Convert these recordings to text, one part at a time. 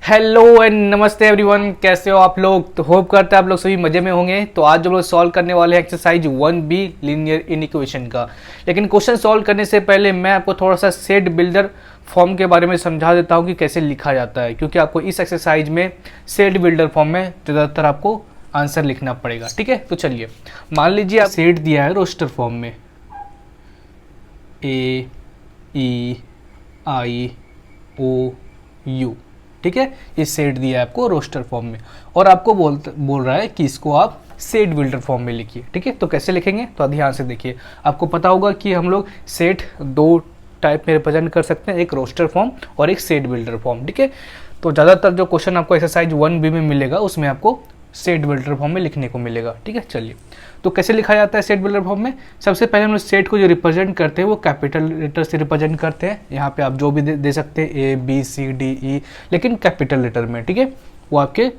Hello and नमस्ते everyone, कैसे हो आप लोग। तो होप करते हैं आप लोग सभी मजे में होंगे। तो आज हम लोग सॉल्व करने वाले हैं एक्सरसाइज 1B लीनियर इनइक्वेशन का। लेकिन क्वेश्चन सॉल्व करने से पहले मैं आपको थोड़ा सा सेट बिल्डर फॉर्म के बारे में समझा देता हूं कि कैसे लिखा जाता है, क्योंकि आपको इस एक्सरसाइज में सेट बिल्डर फॉर्म में ज़्यादातर आपको आंसर लिखना पड़ेगा। ठीक है, तो चलिए मान लीजिए आप सेट दिया है रोस्टर फॉर्म में AEIOU। ठीक है, ये सेट दिया है आपको रोस्टर फॉर्म में और आपको बोल रहा है कि इसको आप सेट बिल्डर फॉर्म में लिखिए। ठीक है, तो कैसे लिखेंगे तो ध्यान से देखिए। आपको पता होगा कि हम लोग सेट दो टाइप में रिप्रेजेंट कर सकते हैं, एक रोस्टर फॉर्म और एक सेट बिल्डर फॉर्म। ठीक है, तो ज़्यादातर जो क्वेश्चन आपको एक्सरसाइज 1B में मिलेगा उसमें आपको सेट बिल्डर फॉर्म में लिखने को मिलेगा। ठीक है, चलिए तो कैसे लिखा जाता है सेट बिल्डर फॉर्म में। सबसे पहले हम लोग सेट को जो रिप्रेजेंट करते हैं वो कैपिटल लेटर से रिप्रेजेंट करते हैं। यहाँ पे आप जो भी दे सकते हैं ABCDE, लेकिन कैपिटल लेटर में। ठीक है, वो आपके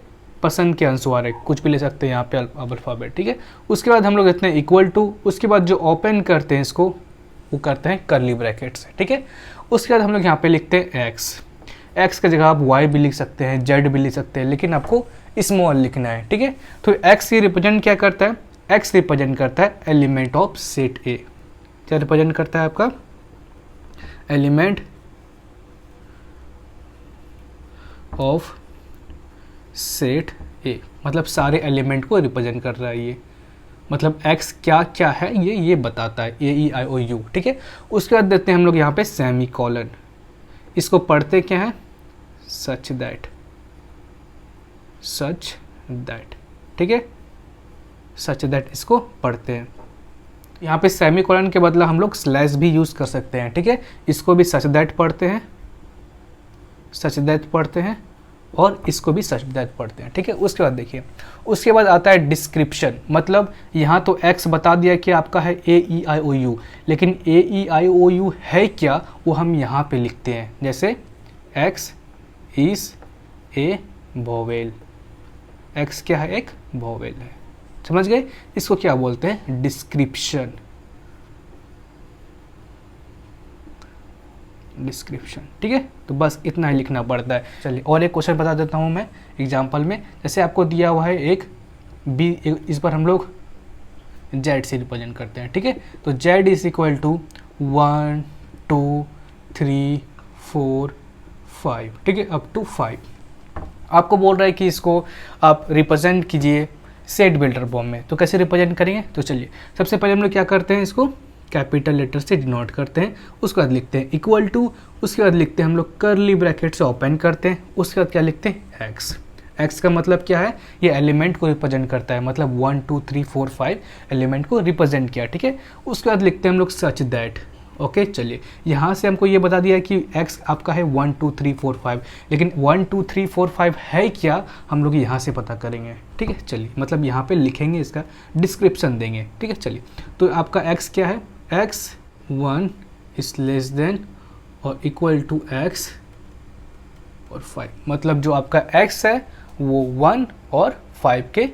पसंद के अनुसार है, कुछ भी ले सकते हैं यहाँ पे अल्फाबेट। ठीक है, उसके बाद हम लोग इतने इक्वल टू, उसके बाद जो ओपन करते हैं इसको वो करते हैं कर्ली ब्रैकेट से। ठीक है, उसके बाद हम लोग यहाँ पे लिखते हैं एक्स की जगह आप Y भी लिख सकते हैं, Z भी लिख सकते हैं, लेकिन आपको स्मॉल लिखना है। ठीक है, तो एक्स ये रिप्रेजेंट क्या करता है, एक्स रिप्रेजेंट करता है एलिमेंट ऑफ सेट ए। क्या रिप्रेजेंट करता है आपका एलिमेंट ऑफ सेट ए, मतलब सारे एलिमेंट को रिप्रेजेंट कर रहा है ये, मतलब एक्स क्या क्या है ये बताता है AEIOU। ठीक है, उसके बाद देते हैं हम लोग यहाँ पे सेमी कॉलन। इसको पढ़ते क्या है, सच दैट। ठीक है, सच दैट इसको पढ़ते हैं। यहाँ पे सेमी कॉलन के बदला हम लोग स्लैश भी यूज़ कर सकते हैं। ठीक है, इसको भी सच दैट पढ़ते हैं और इसको भी सच दैट पढ़ते हैं। ठीक है, उसके बाद देखिए, उसके बाद आता है डिस्क्रिप्शन। मतलब यहाँ तो एक्स बता दिया कि आपका है AEIOU, लेकिन AEIOU है क्या वो हम यहाँ पे लिखते हैं। जैसे x is a vowel, x क्या है, एक वोवेल है। समझ गए, इसको क्या बोलते हैं, डिस्क्रिप्शन। ठीक है, तो बस इतना ही लिखना पड़ता है। चलिए और एक क्वेश्चन बता देता हूँ मैं एग्जांपल में। जैसे आपको दिया हुआ है एक बी, इस पर हम लोग Z से रिप्रेजेंट करते हैं। ठीक है, तो Z इज इक्वल टू 1 2 3 4 5। ठीक है, अप टू 5 आपको बोल रहा है कि इसको आप रिप्रेजेंट कीजिए सेट बिल्डर फॉर्म में। तो कैसे रिप्रेजेंट करेंगे, तो चलिए सबसे पहले हम लोग क्या करते हैं, इसको कैपिटल लेटर से डिनोट करते हैं। उसके बाद लिखते हैं इक्वल टू, उसके बाद लिखते हैं हम लोग कर्ली ब्रैकेट से ओपन करते हैं। उसके बाद क्या लिखते हैं, एक्स का मतलब क्या है, ये एलिमेंट को रिप्रेजेंट करता है, मतलब 1 2 3 4 5 एलिमेंट को रिप्रेजेंट किया। ठीक है, उसके बाद लिखते हैं हम लोग सच दैट। ओके, चलिए यहाँ से हमको ये बता दिया कि x आपका है 1 2 3 4 5, लेकिन 1 2 3 4 5 है क्या हम लोग यहाँ से पता करेंगे। ठीक है, चलिए मतलब यहाँ पे लिखेंगे, इसका डिस्क्रिप्शन देंगे। ठीक है, चलिए तो आपका x क्या है, x 1 इज लेस देन और इक्वल टू x और 5, मतलब जो आपका x है वो 1 और 5 के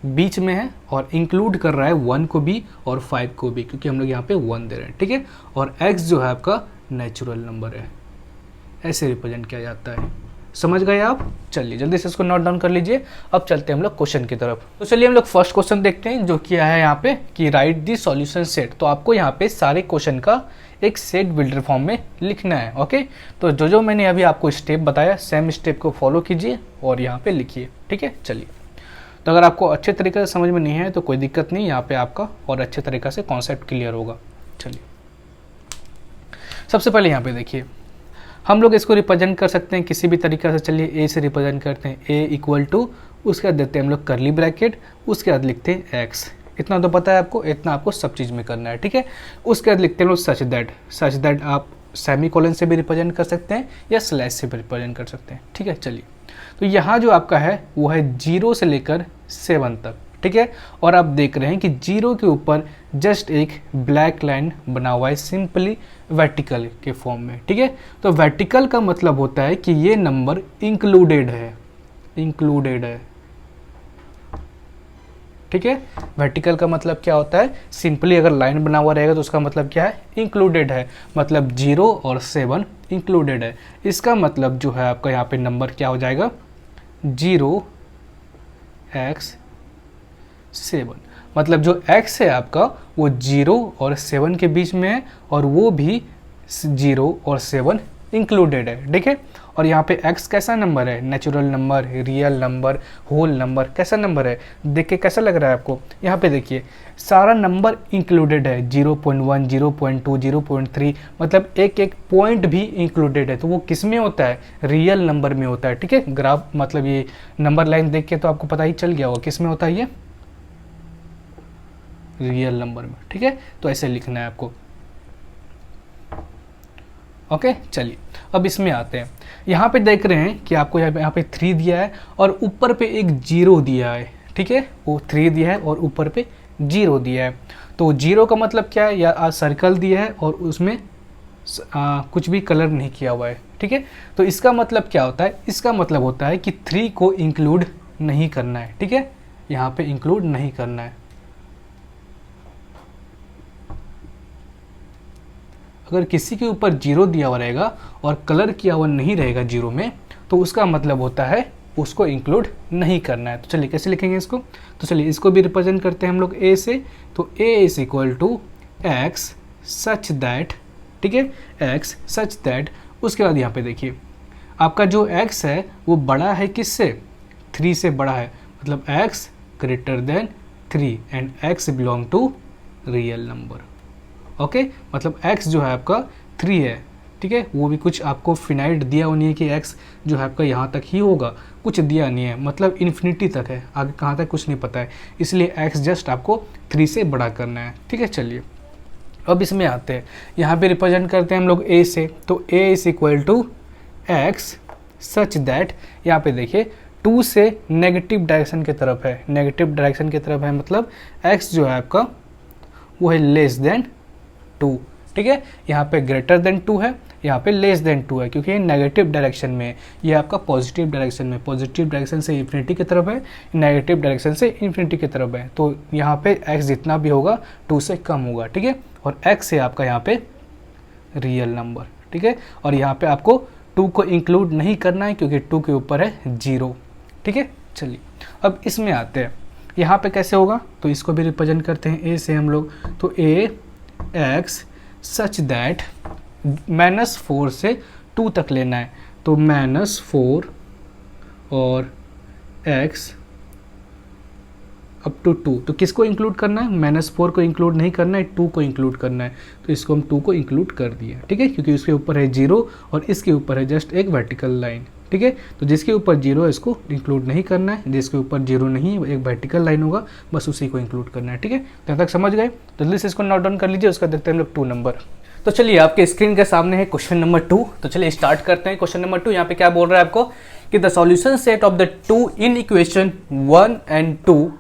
बीच में है और इंक्लूड कर रहा है 1 को भी और 5 को भी, क्योंकि हम लोग यहाँ पे 1 दे रहे हैं। ठीक है, और x जो है आपका नेचुरल नंबर है, ऐसे रिप्रेजेंट किया जाता है। समझ गए आप। चलिए जल्दी से इसको नोट डाउन कर लीजिए। अब चलते हैं हम लोग क्वेश्चन की तरफ। तो चलिए हम लोग फर्स्ट क्वेश्चन देखते हैं, जो किया है यहाँ पे कि राइट दी सॉल्यूशन सेट। तो आपको यहाँ पे सारे क्वेश्चन का एक सेट बिल्डर फॉर्म में लिखना है। ओके, तो जो मैंने अभी आपको स्टेप बताया सेम स्टेप को फॉलो कीजिए और यहाँ पे लिखिए। ठीक है, चलिए तो अगर आपको अच्छे तरीके से समझ में नहीं है तो कोई दिक्कत नहीं, यहाँ पे आपका और अच्छे तरीके से कॉन्सेप्ट क्लियर होगा। चलिए सबसे पहले यहाँ पे देखिए, हम लोग इसको रिप्रेजेंट कर सकते हैं किसी भी तरीके से। चलिए ए से रिप्रेजेंट करते हैं, ए इक्वल टू, उसके बाद देते हैं हम लोग कर्ली ब्रैकेट, उसके बाद लिखते हैं एक्स। इतना तो पता है आपको, इतना आपको सब चीज़ में करना है। ठीक है, उसके बाद लिखते हैं हम लोग सच दैट आप सेमी कॉलन से भी रिप्रेजेंट कर सकते हैं या स्लैश से भी रिप्रेजेंट कर सकते हैं। ठीक है, चलिए तो यहाँ जो आपका है वो है 0 से लेकर 7 तक। ठीक है, और आप देख रहे हैं कि 0 के ऊपर जस्ट एक ब्लैक लाइन बना हुआ है, सिंपली वर्टिकल के फॉर्म में। ठीक है, तो वर्टिकल का मतलब होता है कि ये नंबर इंक्लूडेड है। ठीक है। वर्टिकल का मतलब क्या होता है, सिंपली अगर लाइन बना हुआ रहेगा तो उसका मतलब क्या है, इंक्लूडेड है, मतलब 0 और 7 इंक्लूडेड है। इसका मतलब जो है आपका यहाँ पे नंबर क्या हो जाएगा, 0x7, मतलब जो x है आपका वो 0 और 7 के बीच में है, और वो भी 0 और 7 इंक्लूडेड है, ठीक है। और यहाँ पे x कैसा नंबर है, natural number, real number, whole number, कैसा नंबर है, देख के कैसा लग रहा है आपको। यहाँ पे देखिए सारा नंबर इंक्लूडेड है, 0.1, 0.2, 0.3, मतलब एक एक पॉइंट भी इंक्लूडेड है। तो वो किस में होता है, रियल नंबर में होता है, ठीक है। ग्राफ मतलब ये नंबर लाइन देख के तो आपको पता ही चल गया होगा किस में होता है, ये रियल नंबर में, ठीक है। तो ऐसे लिखना है आपको, ओके। चलिए अब इसमें आते हैं। यहाँ पे देख रहे हैं कि आपको यहाँ पे 3 दिया है और ऊपर पे एक 0 दिया है, ठीक है। वो 3 दिया है और ऊपर पे 0 दिया है। तो 0 का मतलब क्या है, या सर्कल दिया है और उसमें कुछ भी कलर नहीं किया हुआ है, ठीक है। तो इसका मतलब क्या होता है, इसका मतलब होता है कि 3 को इंक्लूड नहीं करना है, ठीक है। यहाँ पे इंक्लूड नहीं करना है। अगर किसी के ऊपर 0 दिया हुआ रहेगा और कलर किया हुआ नहीं रहेगा 0 में, तो उसका मतलब होता है उसको इंक्लूड नहीं करना है। तो चलिए कैसे लिखेंगे इसको, तो चलिए इसको भी रिप्रेजेंट करते हैं हम लोग a से। तो a is equal to x such that, ठीक है, x सच दैट। उसके बाद यहाँ पे देखिए आपका जो x है वो बड़ा है किससे, 3 से बड़ा है, मतलब x greater than 3 and x belong to real number, okay. मतलब x जो है आपका 3 है, ठीक है। वो भी कुछ आपको फिनाइट दिया हुआ नहीं है कि x जो है आपका यहाँ तक ही होगा, कुछ दिया नहीं है, मतलब इन्फिनिटी तक है, आगे कहाँ तक कुछ नहीं पता है, इसलिए x जस्ट आपको 3 से बड़ा करना है, ठीक है। चलिए अब इसमें आते हैं, यहाँ पे रिप्रेजेंट करते हैं हम लोग a से। तो a is equal to x such that, यहाँ पे देखिए 2 से नेगेटिव डायरेक्शन की तरफ है, नेगेटिव डायरेक्शन की तरफ है, मतलब x जो है आपका वो है लेस देन 2, ठीक है। यहाँ पे ग्रेटर देन 2 है, यहाँ पे लेस देन 2 है, क्योंकि ये नेगेटिव डायरेक्शन में है, ये आपका पॉजिटिव डायरेक्शन में, पॉजिटिव डायरेक्शन से इन्फिनिटी की तरफ है, नेगेटिव डायरेक्शन से इन्फिनिटी की तरफ है। तो यहाँ पे x जितना भी होगा 2 से कम होगा, ठीक है। और x है आपका यहाँ पे रियल नंबर, ठीक है। और यहाँ पे आपको 2 को इंक्लूड नहीं करना है क्योंकि 2 के ऊपर है 0, ठीक है। चलिए अब इसमें आते हैं, यहाँ पे कैसे होगा, तो इसको भी रिप्रेजेंट करते हैं a से हम लोग। तो a x सच दैट -4 से 2 तक लेना है, तो -4 और x अप टू 2, तो किसको इंक्लूड करना है, -4 को इंक्लूड नहीं करना है, 2 को इंक्लूड करना है। तो इसको हम 2 को इंक्लूड कर दिया, ठीक है, क्योंकि उसके ऊपर है 0 और इसके ऊपर है जस्ट एक वर्टिकल लाइन, ठीक है। तो जिसके ऊपर 0 है इसको इंक्लूड नहीं करना है, जिसके ऊपर 0 नहीं है एक वर्टिकल लाइन होगा, बस उसी को इंक्लूड करना है, ठीक है। तो यहाँ तक समझ गए, तो जल्दी से इसको नोट डाउन कर लीजिए। उसका देखते हैं हम लोग 2 नंबर। तो चलिए आपके स्क्रीन के सामने है क्वेश्चन नंबर 2। तो चलिए स्टार्ट करते हैं। क्वेश्चन नंबर 2 यहाँ पे क्या बोल रहा है आपको कि the solution set of the 2 in equation 1 and 2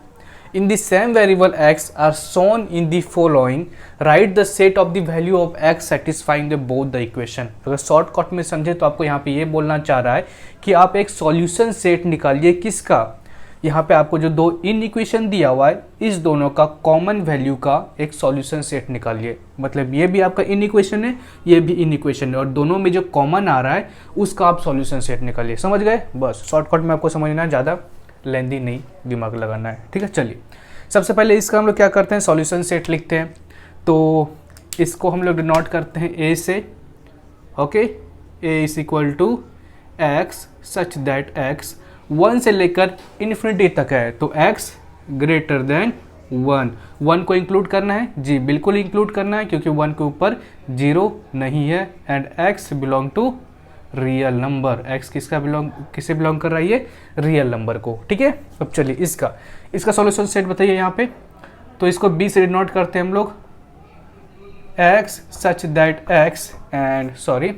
in the same variable x are shown in the following. Write the set of the value of x satisfying the both the equation. अगर shortcut में समझे तो आपको यहाँ पे ये बोलना चाह रहा है कि आप एक सॉल्यूशन सेट निकालिए, किसका, यहाँ पे आपको जो 2 इन इक्वेशन दिया हुआ है इस दोनों का कॉमन वैल्यू का एक सॉल्यूशन सेट निकालिए। मतलब ये भी आपका इन इक्वेशन है, ये भी इन इक्वेशन है, और दोनों में जो कॉमन आ रहा है उसका आप सॉल्यूशन सेट निकालिए। समझ गए, बस शॉर्टकट में आपको समझना है, ज़्यादा लेंदी नहीं दिमाग लगाना है, ठीक है। चलिए सबसे पहले इसका हम लोग क्या करते हैं, सॉल्यूशन सेट लिखते हैं। तो इसको हम लोग डिनोट करते हैं a से, okay. a is equal to x such that x 1 से लेकर इन्फिनिटी तक है, तो x ग्रेटर देन 1 को इंक्लूड करना है, जी बिल्कुल इंक्लूड करना है, क्योंकि 1 के ऊपर 0 नहीं है, and x belong to real number. x किसे बिलोंग कर रहा है, ये रियल नंबर को, ठीक है। अब चलिए इसका सॉल्यूशन सेट बताइए यहाँ पे। तो इसको b से डिनोट करते हैं हम लोग, x such that x and sorry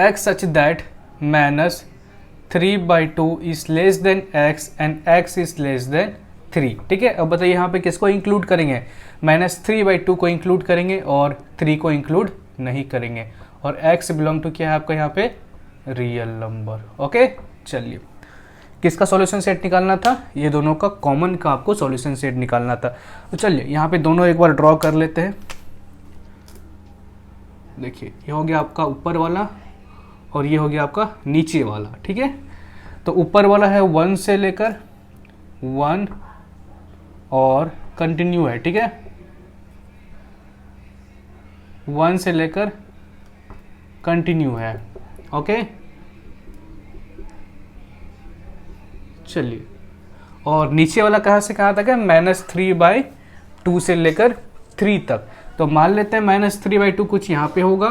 x such that -3/2 is less than x and x is less then 3, ठीक है। अब बताइए यहाँ पे किसको इंक्लूड करेंगे, -3/2 को इंक्लूड करेंगे और 3 को इंक्लूड नहीं करेंगे, और x बिलोंग टू क्या है आपका यहाँ पे रियल नंबर, ओके। चलिए किसका सॉल्यूशन सेट निकालना था, ये दोनों का कॉमन का आपको सॉल्यूशन सेट निकालना था। तो चलिए यहाँ पे दोनों एक बार ड्रॉ कर लेते हैं। देखिए ये हो गया आपका ऊपर वाला और ये हो गया आपका नीचे वाला, ठीक है। तो ऊपर वाला है 1 से लेकर 1 और कंटिन्यू है, ठीक है, 1 से लेकर कंटिन्यू है, ओके। चलिए, और नीचे वाला कहाँ से कहाँ तक है, -3/2 से लेकर 3 तक। तो मान लेते हैं -3/2 कुछ यहाँ पे होगा,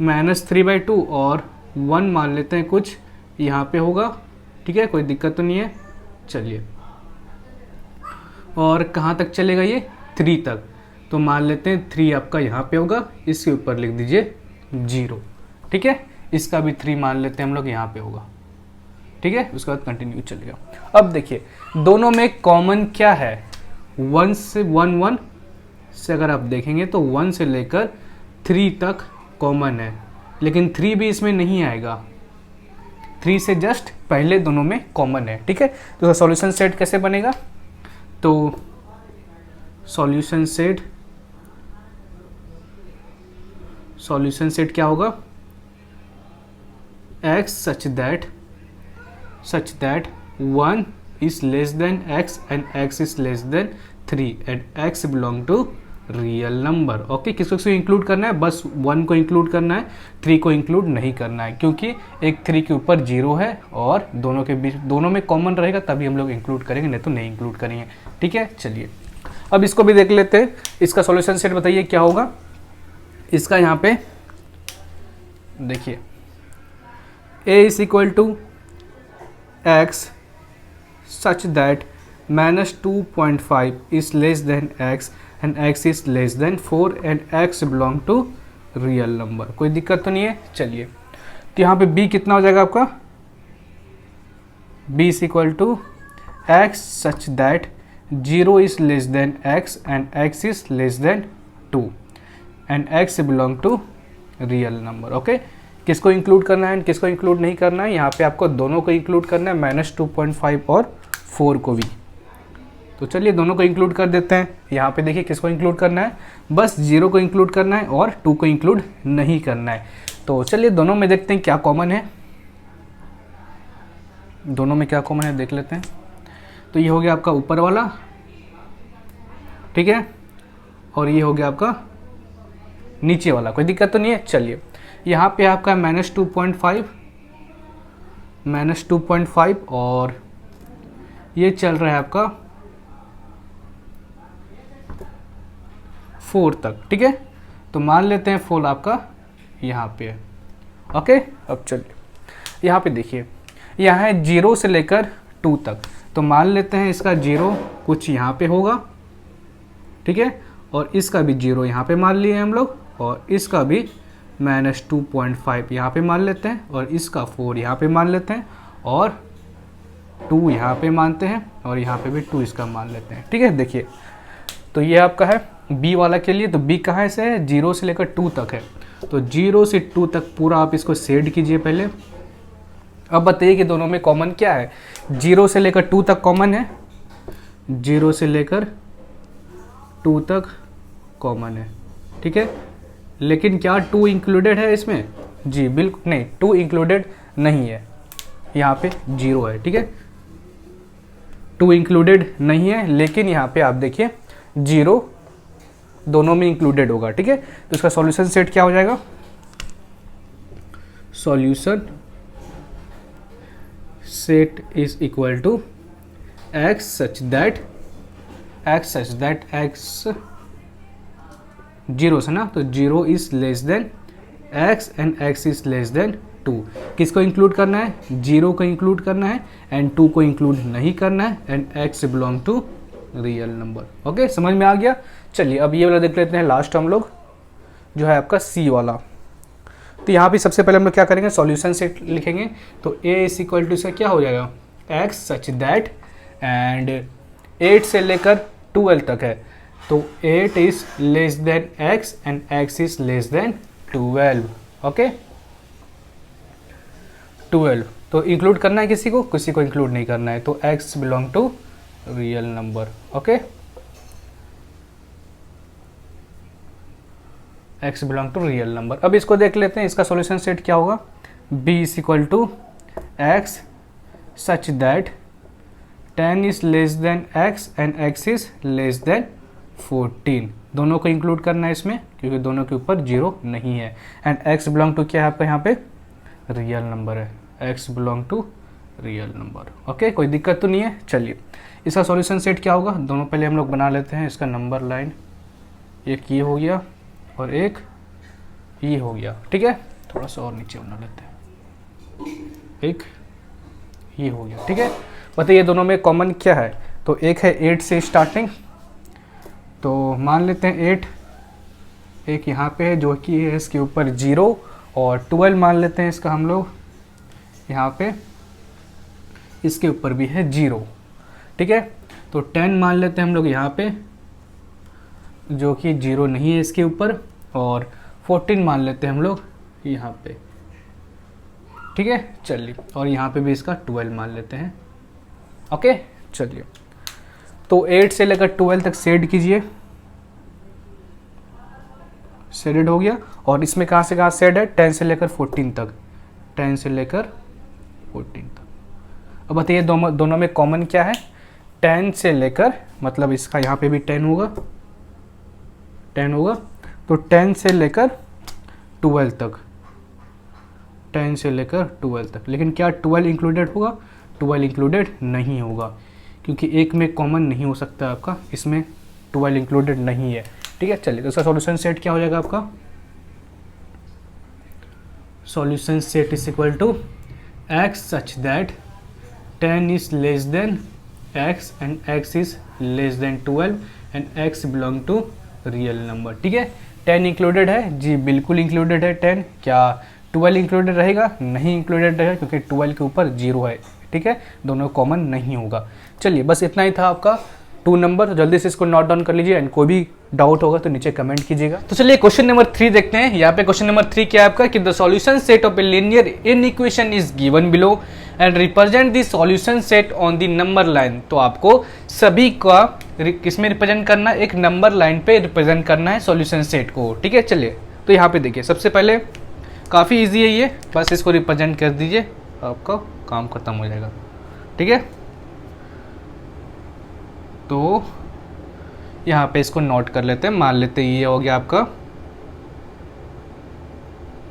-3/2 और 1 मान लेते हैं कुछ यहाँ पे होगा, ठीक है, कोई दिक्कत तो नहीं है। चलिए, और कहाँ तक चलेगा ये, 3 तक। तो मान लेते हैं 3 आपका यहाँ पे होगा, इसके ऊपर लिख दीजिए 0, ठीक है। इसका भी 3 मान लेते हैं हम लोग यहाँ पे होगा, ठीक है। उसके बाद कंटिन्यू चलेगा। अब देखिए दोनों में कॉमन क्या है, 1 से 1 से अगर आप देखेंगे तो 1 से लेकर 3 तक कॉमन है, लेकिन 3 भी इसमें नहीं आएगा, 3 से जस्ट पहले दोनों में कॉमन है, ठीक है। तो सॉल्यूशन सेट कैसे बनेगा, तो सॉल्यूशन सेट क्या होगा, x such that 1 is less than x and x is less than 3 and x belong to real number, okay. किसको इंक्लूड करना है, बस 1 को इंक्लूड करना है, 3 को इंक्लूड नहीं करना है, क्योंकि एक 3 के ऊपर 0 है और दोनों के बीच, दोनों में कॉमन रहेगा तभी हम लोग इंक्लूड करेंगे, नहीं तो नहीं इंक्लूड करेंगे, ठीक है। चलिए अब इसको भी देख लेते हैं, इसका सॉल्यूशन सेट बताइए क्या होगा। इसका यहाँ पे देखिए a is equal to x such that -2.5 is less than x and x is less than 4 and x belong to real number, कोई दिक्कत तो नहीं है। चलिए, तो यहाँ पे b कितना हो जाएगा आपका, b is equal to x such that 0 is less than x and x is less than 2 and x belong to real number, okay. किसको इंक्लूड करना है, किसको इंक्लूड नहीं करना है, यहाँ पे आपको दोनों को इंक्लूड करना है, -2.5 और 4 को भी। तो चलिए दोनों को इंक्लूड कर देते हैं। यहाँ पे देखिए किसको इंक्लूड करना है, बस 0 को इंक्लूड करना है और 2 को इंक्लूड नहीं करना है। तो चलिए दोनों में देखते हैं क्या कॉमन है, दोनों में क्या कॉमन है देख लेते हैं। तो ये हो गया आपका ऊपर वाला, ठीक है, और ये हो गया आपका नीचे वाला, कोई दिक्कत तो नहीं है। चलिए यहाँ पे आपका -2.5 और ये चल रहा है आपका 4 तक, ठीक है। तो मान लेते हैं 4 आपका यहाँ पे है, ओके। अब चलिए यहाँ पे देखिए, यहाँ है 0 से लेकर 2 तक, तो मान लेते हैं इसका 0 कुछ यहाँ पे होगा, ठीक है, और इसका भी 0 यहाँ पे मान लिए हम लोग, और इसका भी -2.5 यहाँ पे मान लेते हैं, और इसका 4 यहाँ पे मान लेते हैं, और 2 यहाँ पे मानते हैं, और यहाँ पे भी 2 इसका मान लेते हैं, ठीक है। देखिए तो ये आपका है b वाला के लिए, तो b कहाँ से है, 0 से लेकर 2 तक है, तो 0 से 2 तक पूरा आप इसको सेड कीजिए पहले। अब बताइए कि दोनों में कॉमन क्या है, 0 से लेकर 2 तक कॉमन है, 0 से लेकर 2 तक कॉमन है, ठीक है। लेकिन क्या 2 इंक्लूडेड है इसमें, जी बिल्कुल नहीं, 2 इंक्लूडेड नहीं है, यहाँ पे 0 है, ठीक है, 2 इंक्लूडेड नहीं है, लेकिन यहाँ पे आप देखिए 0 दोनों में इंक्लूडेड होगा, ठीक है। तो इसका सॉल्यूशन सेट क्या हो जाएगा, solution set is equal to x such that x 0 से ना, तो 0 is less than x and x is less than 2। किसको इंक्लूड करना है, 0 को इंक्लूड करना है एंड 2 को इंक्लूड नहीं करना है, and x belong to real number, okay. समझ में आ गया। चलिए अब ये वाला देख लेते हैं लास्ट हम लोग, जो है आपका c वाला। तो यहाँ पे सबसे पहले हम लोग क्या करेंगे, सॉल्यूशन सेट लिखेंगे। तो a इज इक्वल टू इसका क्या हो जाएगा, x सच दैट, एंड 8 से लेकर 12 तक है, तो 8 is less than x and x is less than 12, okay 12। तो इंक्लूड करना है किसी को इंक्लूड नहीं करना है, तो x belong to real number. Okay, x belong to real number. अब इसको देख लेते हैं, इसका सॉल्यूशन सेट क्या होगा। b is equal to x such that 10 is less than x and x is less than 14। दोनों को इंक्लूड करना है इसमें, क्योंकि दोनों के ऊपर 0 नहीं है। एंड x बिलोंग टू क्या है आपका यहाँ पे, रियल नंबर है, x belong to real number. Okay, कोई दिक्कत तो नहीं है। चलिए, इसका सॉल्यूशन सेट क्या होगा, दोनों पहले हम लोग बना लेते हैं। इसका नंबर लाइन एक ये हो गया और एक ये हो गया, ठीक है। थोड़ा सा और नीचे बना लेते हैं, एक ये हो गया, ठीक है। बताइए दोनों में कॉमन क्या है, तो एक है 8 से स्टार्टिंग, तो मान लेते हैं 8 एक यहाँ पे है जो कि है इसके ऊपर 0, और 12 मान लेते हैं इसका हम लोग यहाँ पे, इसके ऊपर भी है 0, ठीक है। तो 10 मान लेते हैं हम लोग यहाँ पे जो कि 0 नहीं है इसके ऊपर, और 14 मान लेते हैं हम लोग यहाँ पे, ठीक है। चलिए, और यहाँ पे भी इसका 12 मान लेते हैं। ओके, चलिए, तो 8 से लेकर 12 तक शेड कीजिए, शेडेड हो गया। और इसमें कहाँ से कहाँ शेड है, 10 से लेकर 14 तक, 10 से लेकर 14 तक। अब बताइए दोनों में कॉमन क्या है, 10 से लेकर, मतलब इसका यहाँ पे भी 10 होगा, 10 होगा, तो 10 से लेकर 12 तक, 10 से लेकर 12 तक। लेकिन क्या 12 इंक्लूडेड होगा, 12 इंक्लूडेड नहीं होगा, क्योंकि एक में कॉमन नहीं हो सकता आपका, इसमें 12 इंक्लूडेड नहीं है, ठीक है। चलिए, तो इसका सॉल्यूशन सेट क्या हो जाएगा आपका, solution set is equal to x such that 10 is less than x and x is less than 12 and x belong to real number, ठीक है। 10 इंक्लूडेड है जी, बिल्कुल इंक्लूडेड है 10। क्या 12 इंक्लूडेड रहेगा, नहीं इंक्लूडेड रहेगा, क्योंकि 12 के ऊपर 0 है, ठीक है, दोनों कॉमन नहीं होगा। चलिए, बस इतना ही था आपका 2 नंबर। तो जल्दी से इसको नोट डाउन कर लीजिए, एंड कोई भी डाउट होगा तो नीचे कमेंट कीजिएगा। तो चलिए क्वेश्चन नंबर 3 देखते हैं। यहाँ पे क्वेश्चन नंबर 3 क्या है आपका, कि the solution set of a linear in equation is given below and represent the solution set on the number line. तो आपको सभी का किसमें रिप्रेजेंट करना है, एक नंबर लाइन पे रिप्रेजेंट करना है सॉल्यूशन सेट को, ठीक है। चलिए, तो यहाँ पे देखिए, सबसे पहले काफ़ी ईजी है ये, बस इसको रिप्रेजेंट कर दीजिए, आपका काम खत्म हो जाएगा, ठीक है। तो यहाँ पे इसको नोट कर लेते हैं, मान लेते हैं ये हो गया आपका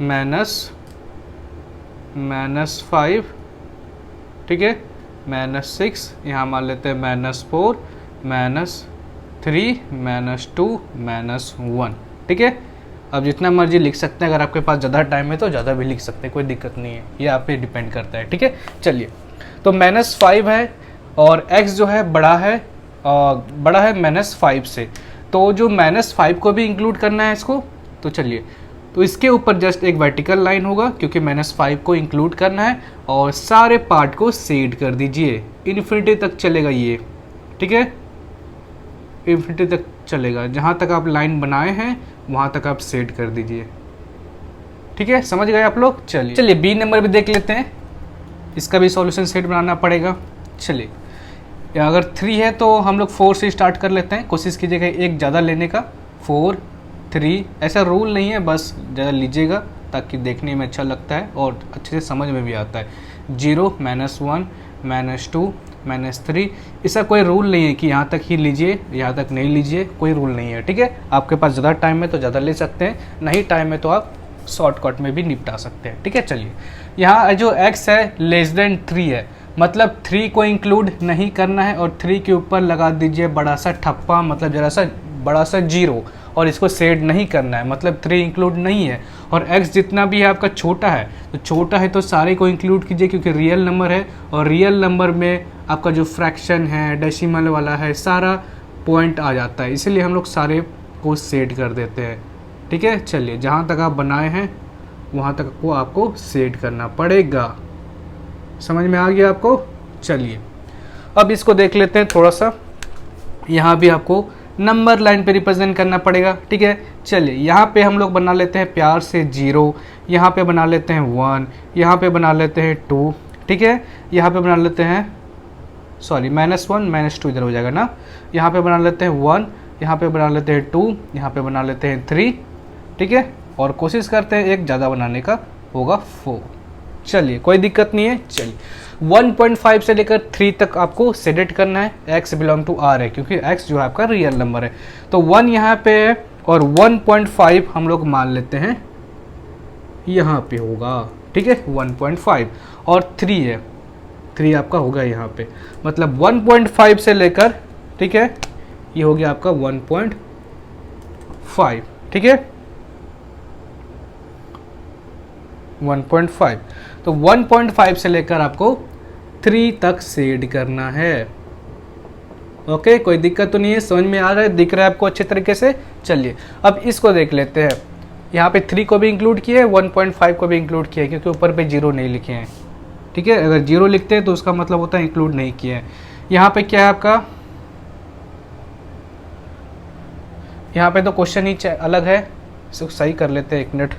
-5, ठीक है, -6, यहाँ मान लेते हैं -4, -3, -2, -1, ठीक है। अब जितना मर्जी लिख सकते हैं, अगर आपके पास ज़्यादा टाइम है तो ज़्यादा भी लिख सकते हैं, कोई दिक्कत नहीं है, ये आप पे डिपेंड करता है, ठीक है। चलिए, तो -5 है और x जो है बड़ा है -5 से, तो जो -5 को भी इंक्लूड करना है इसको। तो चलिए, तो इसके ऊपर जस्ट एक वर्टिकल लाइन होगा, क्योंकि -5 को इंक्लूड करना है, और सारे पार्ट को शेड कर दीजिए, इन्फिनिटी तक चलेगा ये, ठीक है, इन्फिनिटी तक चलेगा, जहाँ तक आप लाइन बनाए हैं वहाँ तक आप शेड कर दीजिए, ठीक है। समझ गए आप लोग। चलिए बी नंबर भी देख लेते हैं, इसका भी सॉल्यूशन सेट बनाना पड़ेगा। चलिए, अगर 3 है तो हम लोग 4 से स्टार्ट कर लेते हैं, कोशिश कीजिएगा एक ज़्यादा लेने का, 4, 3, ऐसा रूल नहीं है, बस ज़्यादा लीजिएगा ताकि देखने में अच्छा लगता है और अच्छे से समझ में भी आता है। 0, -1, -2, -3, इसका कोई रूल नहीं है कि यहाँ तक ही लीजिए, यहाँ तक नहीं लीजिए, कोई रूल नहीं है, ठीक है। आपके पास ज़्यादा टाइम है तो ज़्यादा ले सकते हैं, नहीं टाइम है तो आप शॉर्टकट में भी निपटा सकते हैं, ठीक है। चलिए, यहाँ जो x है लेस देन 3 है, मतलब 3 को इंक्लूड नहीं करना है, और 3 के ऊपर लगा दीजिए बड़ा सा ठप्पा, मतलब जरा सा बड़ा सा 0, और इसको शेड नहीं करना है, मतलब 3 इंक्लूड नहीं है। और x जितना भी है आपका छोटा है, तो छोटा है तो सारे को इंक्लूड कीजिए, क्योंकि रियल नंबर है, और रियल नंबर में आपका जो फ्रैक्शन है, डेसिमल वाला है, सारा पॉइंट आ जाता है, इसीलिए हम लोग सारे को शेड कर देते हैं, ठीक है। चलिए, जहाँ तक आप बनाए हैं वहाँ तक को आपको शेड करना पड़ेगा, समझ में आ गया आपको। चलिए, अब इसको देख लेते हैं थोड़ा सा, यहाँ भी आपको नंबर लाइन पे रिप्रेजेंट करना पड़ेगा, ठीक है। चलिए, यहाँ पे हम लोग बना लेते हैं प्यार से 0, यहाँ पे बना लेते हैं 1, यहाँ पे बना लेते हैं 2, ठीक है। यहाँ पे बना लेते हैं, सॉरी -1 -2 इधर हो जाएगा ना। यहाँ पे बना लेते हैं 1, यहाँ पे बना लेते हैं 2, यहाँ पे बना लेते हैं 3, ठीक है। और कोशिश करते हैं एक ज़्यादा बनाने का, होगा 4। चलिए कोई दिक्कत नहीं है। चलिए 1.5 से लेकर 3 तक आपको सेलेक्ट करना है। x बिलोंग टू r है क्योंकि x जो है आपका रियल नंबर है, तो 1 यहाँ पे है और 1.5 हम लोग मान लेते हैं यहाँ पे होगा, ठीक है। 1.5 और 3 है, 3 आपका होगा यहाँ पे, मतलब 1.5 से लेकर, ठीक है, ये हो गया आपका 1.5, ठीक है, 1.5। तो 1.5 से लेकर आपको 3 तक सेड करना है। ओके, कोई दिक्कत तो नहीं है, समझ में आ रहा है, दिख रहा है आपको अच्छे तरीके से। चलिए अब इसको देख लेते हैं। यहाँ पे 3 को भी इंक्लूड किया है, 1.5 को भी इंक्लूड किया है, क्योंकि ऊपर पे 0 नहीं लिखे हैं, ठीक है। अगर 0 लिखते हैं तो उसका मतलब होता है इंक्लूड नहीं किया है। यहाँ पे क्या है आपका, यहाँ पे तो क्वेश्चन ही अलग है, इसको सही कर लेते हैं 1 मिनट।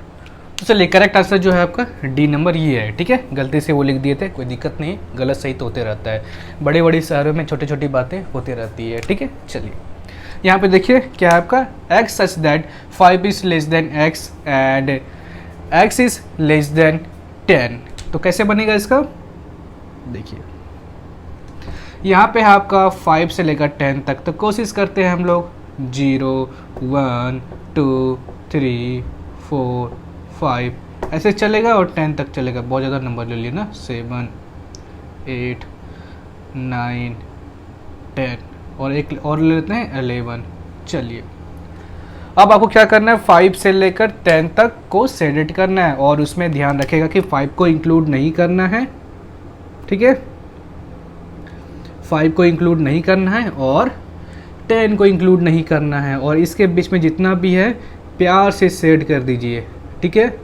तो चलिए करेक्ट आंसर जो है आपका डी नंबर ये है, ठीक है। गलती से वो लिख दिए थे, कोई दिक्कत नहीं, गलत सही तो होते रहता है, बड़े बड़े शहरों में छोटी छोटी बातें होती रहती है, ठीक है। चलिए यहाँ पे देखिए क्या है आपका, x such that 5 is less than x and x is less then 10। तो कैसे बनेगा इसका, देखिए यहाँ पे है आपका 5 से लेकर 10 तक, तो कोशिश करते हैं हम लोग 0 1 2 3 4 5 ऐसे चलेगा और 10 तक चलेगा। बहुत ज़्यादा नंबर ले लिए ना, 7 8 9 10 और एक और ले लेते हैं 11। चलिए अब आपको क्या करना है, 5 से लेकर 10 तक को सेलेक्ट करना है और उसमें ध्यान रखेगा कि 5 को इंक्लूड नहीं करना है, ठीक है, 5 को इंक्लूड नहीं करना है और 10 को इंक्लूड नहीं करना है, और इसके बीच में जितना भी है प्यार से सेट कर दीजिए, ठीक है।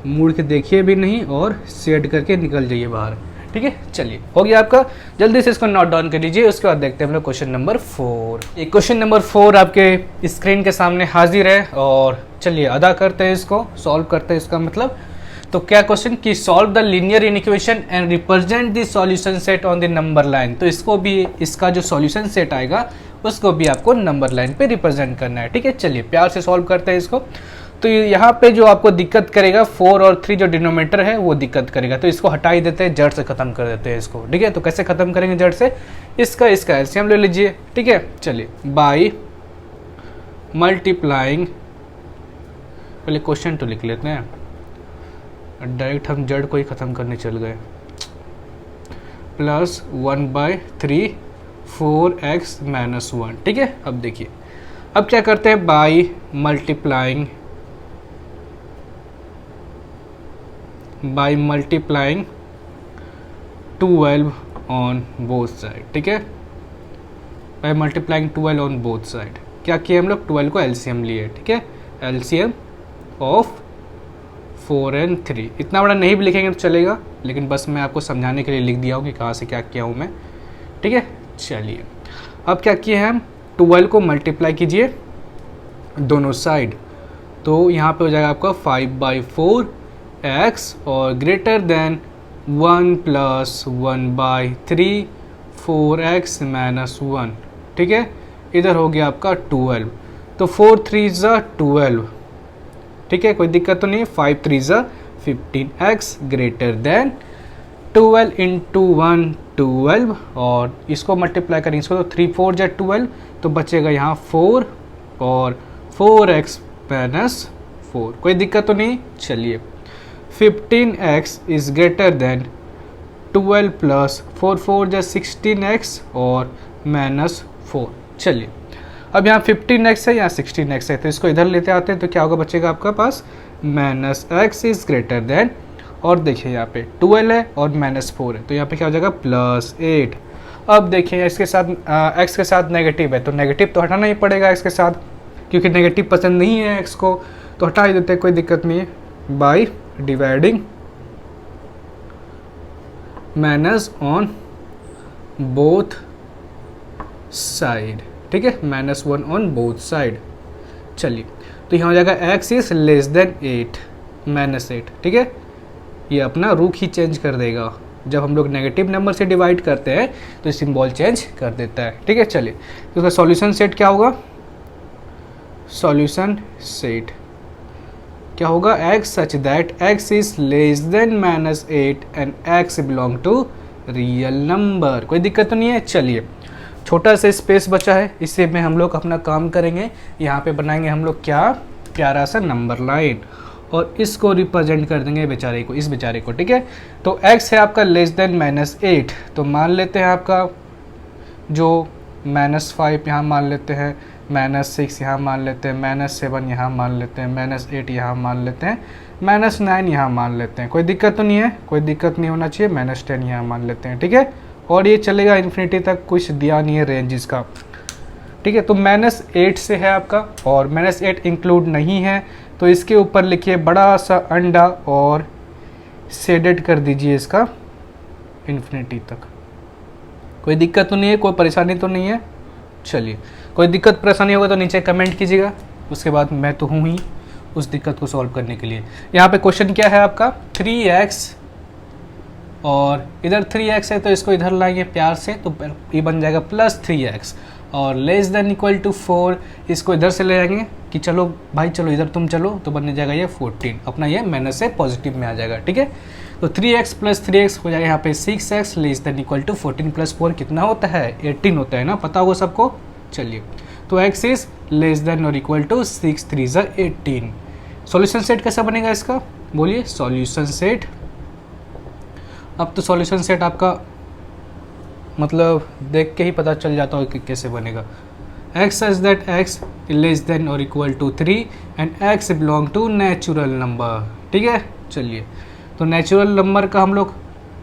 मुड़ के देखिए भी नहीं और सेट करके निकल जाइए बाहर, ठीक है। चलिए हो गया आपका, जल्दी से इसको नोट डाउन कर लीजिए। उसके बाद देखते हैं हम लोग क्वेश्चन नंबर 4। एक क्वेश्चन नंबर 4 आपके स्क्रीन के सामने हाजिर है, और चलिए अदा करते हैं इसको, सॉल्व करते हैं इसका मतलब। तो क्या क्वेश्चन कि solve the linear equation and represent the solution set on the number line. तो इसको भी, इसका जो सॉल्यूशन सेट आएगा उसको भी आपको नंबर लाइन पे रिप्रेजेंट करना है, ठीक है। चलिए प्यार से सॉल्व करते हैं इसको। तो यहाँ पे जो आपको दिक्कत करेगा 4 और 3 जो डिनोमिनेटर है वो दिक्कत करेगा, तो इसको हटा ही देते हैं, जड़ से खत्म कर देते हैं इसको, ठीक है। तो कैसे खत्म करेंगे जड़ से, इसका एलसीएम ले लीजिए, ठीक है। चलिए बाई मल्टीप्लाइंग, पहले क्वेश्चन तो लिख लेते हैं, डायरेक्ट हम जड़ को ही ख़त्म करने चल गए, प्लस 1/3 4x - 1, ठीक है। अब देखिए अब क्या करते हैं, by multiplying 12 on both side, ठीक है, by multiplying 12 on both side. क्या किया हम लोग, 12 को एलसीएम लिए, ठीक है, एलसीएम ऑफ 4 and 3। इतना बड़ा नहीं भी लिखेंगे तो चलेगा, लेकिन बस मैं आपको समझाने के लिए लिख दिया हूँ कि कहाँ से क्या किया हूँ मैं, ठीक है। चलिए अब क्या किए हैं हम, 12 को मल्टीप्लाई कीजिए दोनों साइड, तो यहाँ पे हो जाएगा आपका 5/4x और ग्रेटर देन 1 + 1/3 4x - 1, ठीक है। इधर हो गया आपका 12, तो 4 3 ज़ा 12, ठीक है, कोई दिक्कत तो नहीं है। 5 3 ज़ा 15x ग्रेटर देन 12 × 1 12, और इसको मल्टीप्लाई करेंगे इसको, तो 3 4 ज़ा 12, तो बचेगा यहाँ 4 और 4x - 4, कोई दिक्कत तो नहीं। चलिए 15x इज़ ग्रेटर देन 12 + 4 4 ज़ा 16x और -4। चलिए अब यहाँ 15x है, यहाँ 16x है, तो इसको इधर लेते आते हैं, तो क्या होगा, बचेगा आपका पास -x इज़ ग्रेटर देन, और देखिए यहाँ पे 12 है और -4 है, तो यहाँ पे क्या हो जाएगा +8। अब देखिए इसके साथ x के साथ नेगेटिव है, तो नेगेटिव तो हटाना ही पड़ेगा x के साथ, क्योंकि नेगेटिव पसंद नहीं है x को, तो हटा ही देते हैं, कोई दिक्कत नहीं है। By dividing minus on both side, ठीक है, -1 ऑन बोथ साइड। चलिए तो यहाँ हो जाएगा x इज लेस देन 8 -8, ठीक है, ये अपना रुख ही चेंज कर देगा। जब हम लोग नेगेटिव नंबर से डिवाइड करते हैं तो सिंबल चेंज कर देता है। ठीक है, चलिए तो इसका सॉल्यूशन सेट क्या होगा? सॉल्यूशन सेट क्या होगा? x such that x is less than -8 and x belong to real number. कोई दिक्कत तो नहीं है। चलिए छोटा सा स्पेस बचा है, इससे में हम लोग अपना काम करेंगे। यहाँ पे बनाएंगे हम लोग क्या? प्यारा सा नंबर लाइन, और इसको रिप्रेजेंट कर देंगे बेचारे को, इस बेचारे को। ठीक है, तो x है आपका लेस देन -8, तो मान लेते हैं आपका जो -5 यहाँ मान लेते हैं, -6 यहाँ मान लेते हैं, -7 यहाँ मान लेते हैं, -8 यहाँ मान लेते हैं, -9 यहाँ मान लेते हैं। कोई दिक्कत तो नहीं है? कोई दिक्कत नहीं होना चाहिए। -10 यहाँ मान लेते हैं। ठीक है, और ये चलेगा इन्फिनिटी तक, कुछ दिया नहीं है रेंज इसका। ठीक है, तो -8 से है आपका, और -8 इंक्लूड नहीं है, तो इसके ऊपर लिखिए बड़ा सा अंडा और शेडेड कर दीजिए इसका इन्फिनिटी तक। कोई दिक्कत तो नहीं है? कोई परेशानी तो नहीं है? चलिए, कोई दिक्कत परेशानी होगा तो नीचे कमेंट कीजिएगा, उसके बाद मैं तो हूँ ही उस दिक्कत को सॉल्व करने के लिए। यहाँ पे क्वेश्चन क्या है आपका? 3x, और इधर 3x है तो इसको इधर लाएंगे प्यार से, तो ये बन जाएगा +3x, और लेस देन इक्वल टू 4, इसको इधर से ले आएंगे कि चलो भाई चलो इधर तुम चलो, तो बनने जाएगा ये 14, अपना ये माइनस से पॉजिटिव में आ जाएगा। ठीक है, तो 3x + 3x हो जाएगा यहाँ पे 6x, less than equal to 14 + 4 कितना होता है? 18 होता है ना, पता होगा सबको। चलिए, तो x इज लेस देन और इक्वल टू 6 3 = 18। सॉल्यूशन सेट कैसा बनेगा इसका? बोलिए सॉल्यूशन सेट। अब तो सॉल्यूशन सेट आपका मतलब देख के ही पता चल जाता है कि कैसे बनेगा। x such that x less than और equal to 3 and x belong to natural number. ठीक है, चलिए तो नेचुरल नंबर का हम लोग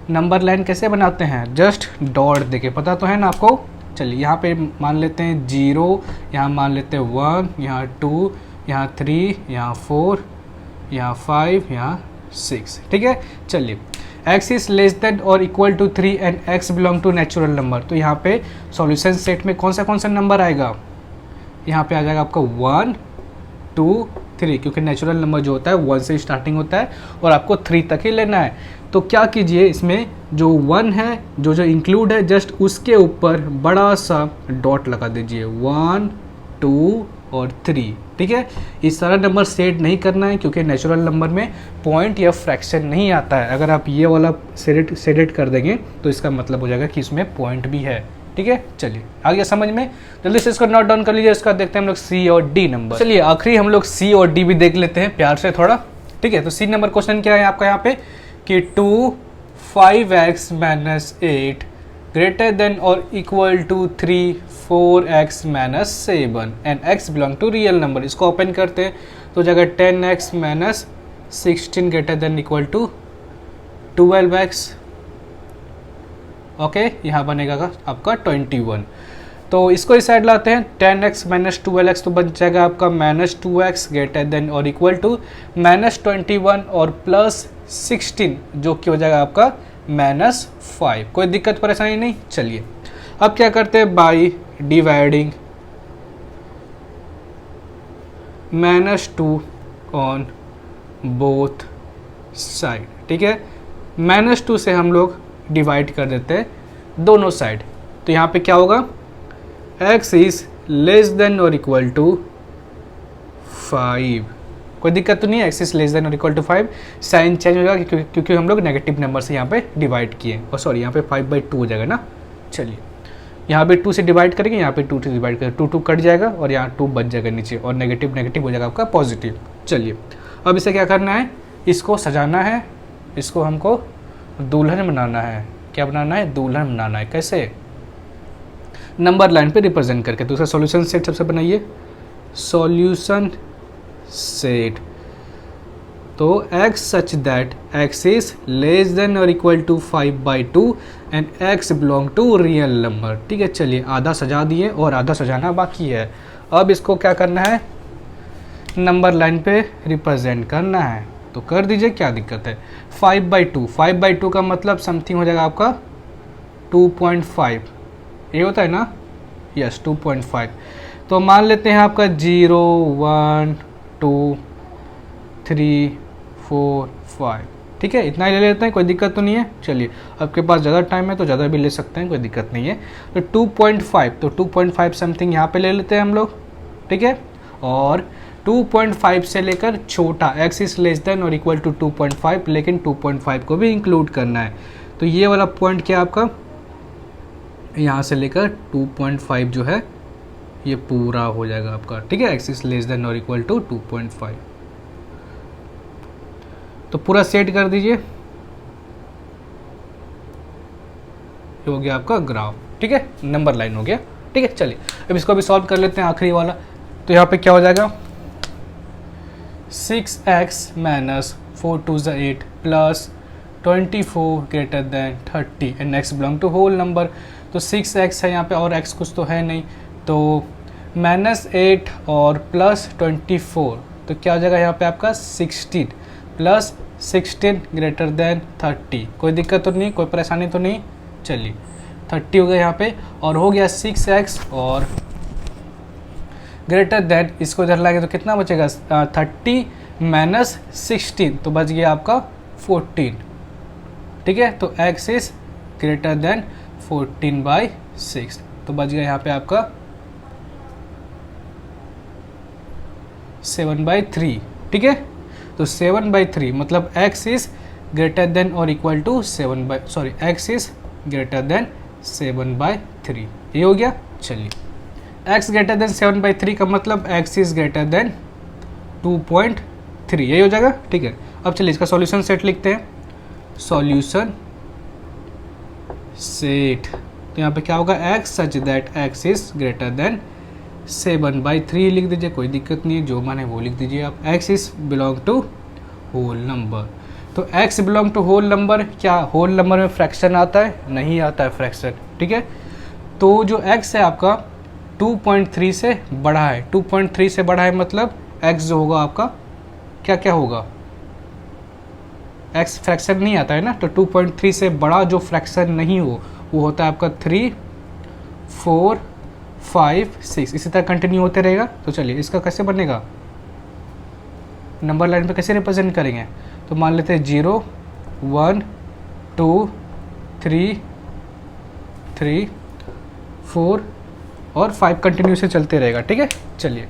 नंबर लाइन कैसे बनाते हैं? जस्ट डॉट देके, पता तो है ना आपको। चलिए यहाँ पे मान लेते हैं 0, यहाँ मान लेते हैं 1, यहाँ 2, यहाँ 3, यहाँ 4, यहाँ 5, यहाँ 6। ठीक है, चलिए x इज लेस देन और equal to 3 and x belong to natural number. तो यहाँ पे सॉल्यूशन सेट में कौन सा नंबर आएगा? यहाँ पे आ जाएगा आपका 1 2 3, क्योंकि नेचुरल नंबर जो होता है 1 से स्टार्टिंग होता है और आपको 3 तक ही लेना है। तो क्या कीजिए, इसमें जो 1 है जो इंक्लूड है जस्ट उसके ऊपर बड़ा सा डॉट लगा दीजिए, 1 2 और 3। ठीक है, इस सारा नंबर सेट नहीं करना है क्योंकि नेचुरल नंबर में पॉइंट या फ्रैक्शन नहीं आता है। अगर आप ये वाला सेट कर देंगे तो इसका मतलब हो जाएगा कि इसमें पॉइंट भी है। ठीक है, चलिए आ गया समझ में? जल्दी से इसको नोट डाउन कर लीजिए। इसका देखते हैं हम लोग सी और डी नंबर। चलिए आखिरी हम लोग सी और डी भी देख लेते हैं प्यार से थोड़ा। ठीक है, तो सी नंबर क्वेश्चन क्या है आपका यहाँ पे कि 2 5x - 8 ग्रेटर देन और equal to 3 4x - 7 and x belong to real number. इसको ओपन करते हैं तो जगह 10x - 16 greater than equal to 12x। Okay, यहाँ बनेगा आपका 21। तो इसको इस साइड लाते हैं, 10x - 12x तो बन जाएगा आपका -2x ग्रेटर देन और इक्वल टू -21 और +16 जो कि हो जाएगा आपका -5। कोई दिक्कत परेशानी नहीं। चलिए अब क्या करते हैं, by dividing -2 on both side. ठीक है, -2 से हम लोग डिवाइड कर देते हैं दोनों साइड। तो यहाँ पे क्या होगा, x इज लेस देन और इक्वल टू 5। कोई दिक्कत तो नहीं है, x इज लेस देन और इक्वल टू 5। साइन चेंज हो जाएगा क्योंकि हम लोग नेगेटिव नंबर से यहाँ पे डिवाइड किए, और सॉरी यहाँ पे 5/2 हो जाएगा ना। चलिए यहाँ पे 2 से डिवाइड करेंगे, यहाँ पे 2 से डिवाइड करेंगे, 2 कट जाएगा और यहाँ 2 बच जाएगा नीचे, और नेगेटिव हो जाएगा आपका पॉजिटिव। चलिए अब इसे क्या करना है, इसको सजाना है, इसको हमको दुल्हन बनाना है। क्या बनाना है? दुल्हन बनाना है। कैसे? नंबर लाइन पे रिप्रेजेंट करके। तो उसका सॉल्यूशन सेट सबसे बनाइए, सॉल्यूशन सेट। तो x such that x is less than और equal to 5/2 and x belong to real number. ठीक है, चलिए आधा सजा दिए और आधा सजाना बाकी है। अब इसको क्या करना है, नंबर लाइन पे रिप्रेजेंट करना है। तो कर दीजिए, क्या दिक्कत है। 5/2 का मतलब समथिंग हो जाएगा आपका 2.5, ये होता है ना, यस 2.5। तो मान लेते हैं आपका 0 1 2 3 4 5। ठीक है, इतना ही ले लेते हैं, कोई दिक्कत तो नहीं है। चलिए, आपके पास ज़्यादा टाइम है तो ज़्यादा भी ले सकते हैं, कोई दिक्कत नहीं है। तो 2.5, तो 2.5 समथिंग यहाँ पे ले लेते हैं हम लोग, ठीक है। और 2.5 से लेकर छोटा x इज़ लेस देन और इक्वल टू 2.5, लेकिन 2.5 को भी इंक्लूड करना है। तो ये वाला पॉइंट क्या आपका, यहाँ से लेकर 2.5 जो है ये पूरा हो जाएगा आपका, ठीक है। x इज़ लेस देन और इक्वल टू 2.5, तो पूरा सेट कर दीजिए, ये हो गया आपका ग्राफ, ठीक है, नंबर लाइन हो गया, ठीक है। चलिए अब इसको भी सॉल्व कर लेते हैं, आखिरी वाला। तो यहाँ पे क्या हो जाएगा, 6x minus 4 2 8 plus 24 greater than 30 and x belong to whole number. तो 6x है यहाँ पे और x कुछ तो है नहीं, तो -8 और प्लस 24, तो क्या हो जाएगा यहाँ पे आपका 16 प्लस 16 ग्रेटर देन 30। कोई दिक्कत तो नहीं, कोई परेशानी तो नहीं। चलिए 30 हो गया यहाँ पे, और हो गया 6x और ग्रेटर देन, इसको इधर लाएंगे तो कितना बचेगा 30 माइनस 16, तो बच गया आपका 14, ठीक है। तो x इज ग्रेटर देन 14/6, तो बच गया यहाँ पे आपका 7/3, ठीक है। तो 7/3 मतलब x इज ग्रेटर देन और equal to x is greater than 7/3, ये हो गया। चलिए x ग्रेटर देन 7/3 का मतलब x इज ग्रेटर देन 2.3, यही हो जाएगा, ठीक है। अब चलिए इसका सॉल्यूशन सेट लिखते हैं, सॉल्यूशन सेट। तो यहाँ पे क्या होगा, x such that x is greater than 7/3 लिख दीजिए, कोई दिक्कत नहीं है, जो माने वो लिख दीजिए आप। x is belong to whole number, तो x belong to whole number, क्या होल नंबर में फ्रैक्शन आता है, नहीं आता है फ्रैक्शन, ठीक है। तो जो x है आपका 2.3 से बड़ा है, 2.3 से बड़ा है मतलब x जो होगा आपका क्या क्या होगा, x फ्रैक्शन नहीं आता है ना, तो 2.3 से बड़ा जो फ्रैक्शन नहीं हो वो होता है आपका 3, 4, 5, 6, इसी तरह कंटिन्यू होते रहेगा। तो चलिए इसका कैसे बनेगा, नंबर लाइन पे कैसे रिप्रेजेंट करेंगे, तो मान लेते हैं 0, 1, 2, 3, 4 और 5 कंटिन्यू से चलते रहेगा, ठीक है। चलिए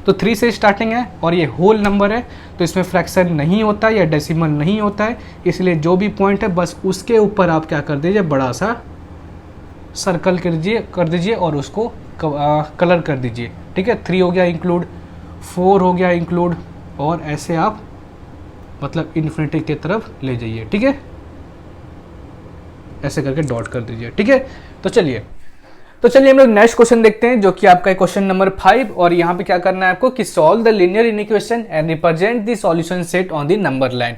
तो 3 से स्टार्टिंग है और ये होल नंबर है, तो इसमें फ्रैक्शन नहीं होता या डेसिमल नहीं होता है, इसलिए जो भी पॉइंट है बस उसके ऊपर आप क्या कर दीजिए, बड़ा सा सर्कल कर दीजिए और उसको कलर कर दीजिए, ठीक है। 3 हो गया इंक्लूड, 4 हो गया इंक्लूड, और ऐसे आप मतलब इन्फिनिटी की तरफ ले जाइए, ठीक है, ऐसे करके डॉट कर दीजिए, ठीक है। तो चलिए हम लोग नेक्स्ट क्वेश्चन देखते हैं, जो कि आपका क्वेश्चन नंबर 5, और यहाँ पे क्या करना है आपको कि solve the linear equation and represent the solution set on the number line.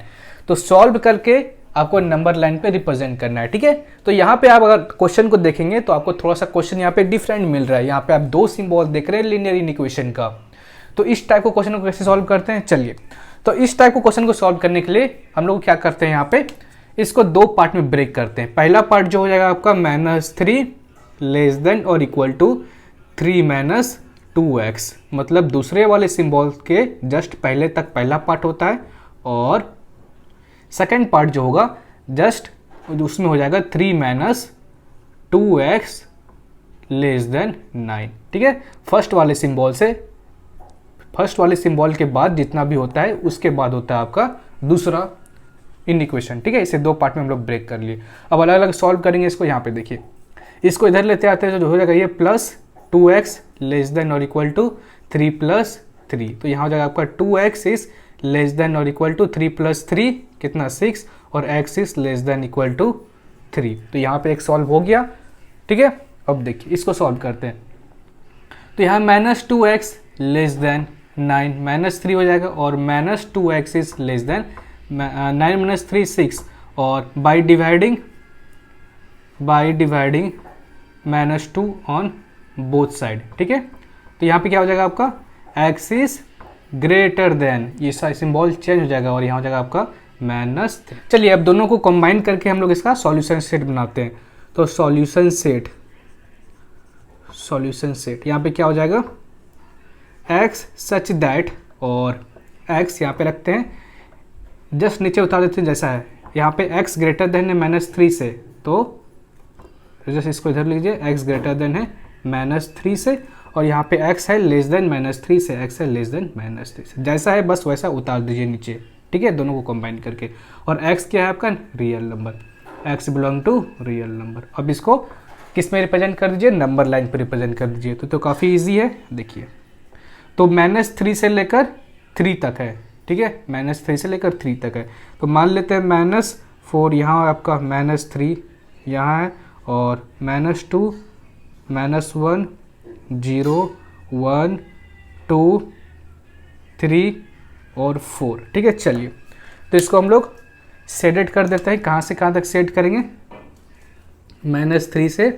तो सॉल्व करके आपको नंबर लाइन पे रिप्रेजेंट करना है, ठीक है। तो यहाँ पे आप अगर क्वेश्चन को देखेंगे तो आपको थोड़ा सा क्वेश्चन यहाँ पे डिफरेंट मिल रहा है, यहाँ पे आप 2 सिंबल देख रहे हैं लीनियर इक्वेशन का। तो इस टाइप को क्वेश्चन को कैसे सॉल्व करते हैं, चलिए। तो इस टाइप को क्वेश्चन को सॉल्व करने के लिए हम लोग क्या करते हैं, यहाँ पे इसको 2 पार्ट में ब्रेक करते हैं। पहला पार्ट जो हो जाएगा आपका -3 लेस देन और इक्वल टू 3 - 2x, मतलब दूसरे वाले सिंबल के जस्ट पहले तक पहला पार्ट होता है, और सेकेंड पार्ट जो होगा जस्ट उसमें हो जाएगा 3 - 2x लेस देन 9, ठीक है। फर्स्ट वाले सिंबल के बाद जितना भी होता है उसके बाद होता है आपका दूसरा इक्वेशन, ठीक है। इसे 2 पार्ट में हम लोग ब्रेक कर लिए। अब अलग अलग सॉल्व करेंगे इसको। यहाँ पे देखिए, इसको इधर लेते आते हैं तो हो जाएगा ये +2x लेस देन और इक्वल टू 3 + 3, तो यहाँ हो जाएगा आपका 2x इज लेस देन और इक्वल टू 3 + 3 कितना 6, और x is less than equal to 3। तो यहाँ पे एक सॉल्व हो गया, ठीक है। अब देखिए इसको सॉल्व करते हैं। तो यहाँ -2x लेस देन 9 -3 हो जाएगा, और -2x इज लेस देन 9 - 3 6, और by dividing -2 on both side, ठीक है। तो यहाँ पे क्या हो जाएगा आपका x इज ग्रेटर देन, ये सिंबल चेंज हो जाएगा और यहाँ हो जाएगा आपका -3। चलिए अब दोनों को कंबाइन करके हम लोग इसका सॉल्यूशन सेट बनाते हैं। तो सॉल्यूशन सेट यहाँ पे क्या हो जाएगा, x सच दैट, और x यहाँ पे रखते हैं जस्ट नीचे उतार देते हैं जैसा है, यहाँ पे x ग्रेटर देन है -3 से, तो जस्ट इसको इधर लीजिए, x ग्रेटर देन है -3 से, और यहाँ पे x है लेस देन -3 से, x है लेस देन -3 से, जैसा है बस वैसा उतार दीजिए नीचे, ठीक है, दोनों को कंबाइन करके। और x क्या है आपका? Real number, x belong to real number. अब इसको किस में रिप्रेजेंट कर दीजिए? नंबर लाइन पर रिप्रेजेंट कर दीजिए। तो काफ़ी ईजी है, देखिए। तो -3 से लेकर 3 तक है, ठीक है, -3 से लेकर 3 तक है। तो मान लेते हैं -4 यहाँ आपका, -3 यहाँ है, और -2 -1 0 1 2 3 और 4, ठीक है। चलिए, तो इसको हम लोग शेडेड कर देते हैं। कहाँ से कहाँ तक शेड करेंगे? -3 से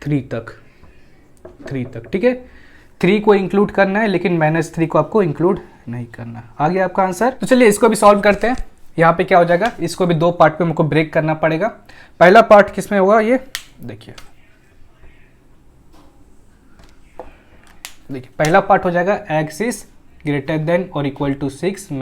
3 तक, 3 तक, ठीक है। 3 को इंक्लूड करना है, लेकिन -3 को आपको इंक्लूड नहीं करना। आ गया आपका आंसर। तो चलिए इसको भी सॉल्व करते हैं। यहाँ पे क्या हो जाएगा, इसको भी 2 पार्ट पे हमको ब्रेक करना पड़ेगा। पहला पार्ट किस में होगा, ये देखिए, पहला पार्ट हो जाएगा x इज ग्रेटर देन और इक्वल टू 6 -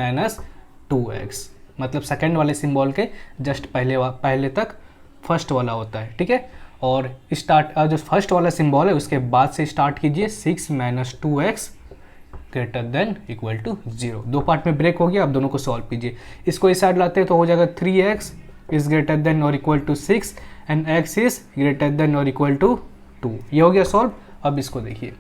2x, मतलब सेकेंड वाले सिंबल के जस्ट पहले तक फर्स्ट वाला होता है, ठीक है। और स्टार्ट जो फर्स्ट वाला सिंबल है उसके बाद से स्टार्ट कीजिए, 6 - 2x greater than equal to 0। 2 part में ब्रेक हो गया। अब दोनों को सॉल्व कीजिए। इसको इस साइड लाते हैं तो हो जाएगा 3x इज ग्रेटर देन और equal to 6 and x is greater than और इक्वल टू 2। ये हो गया सॉल्व। अब इसको देखिए,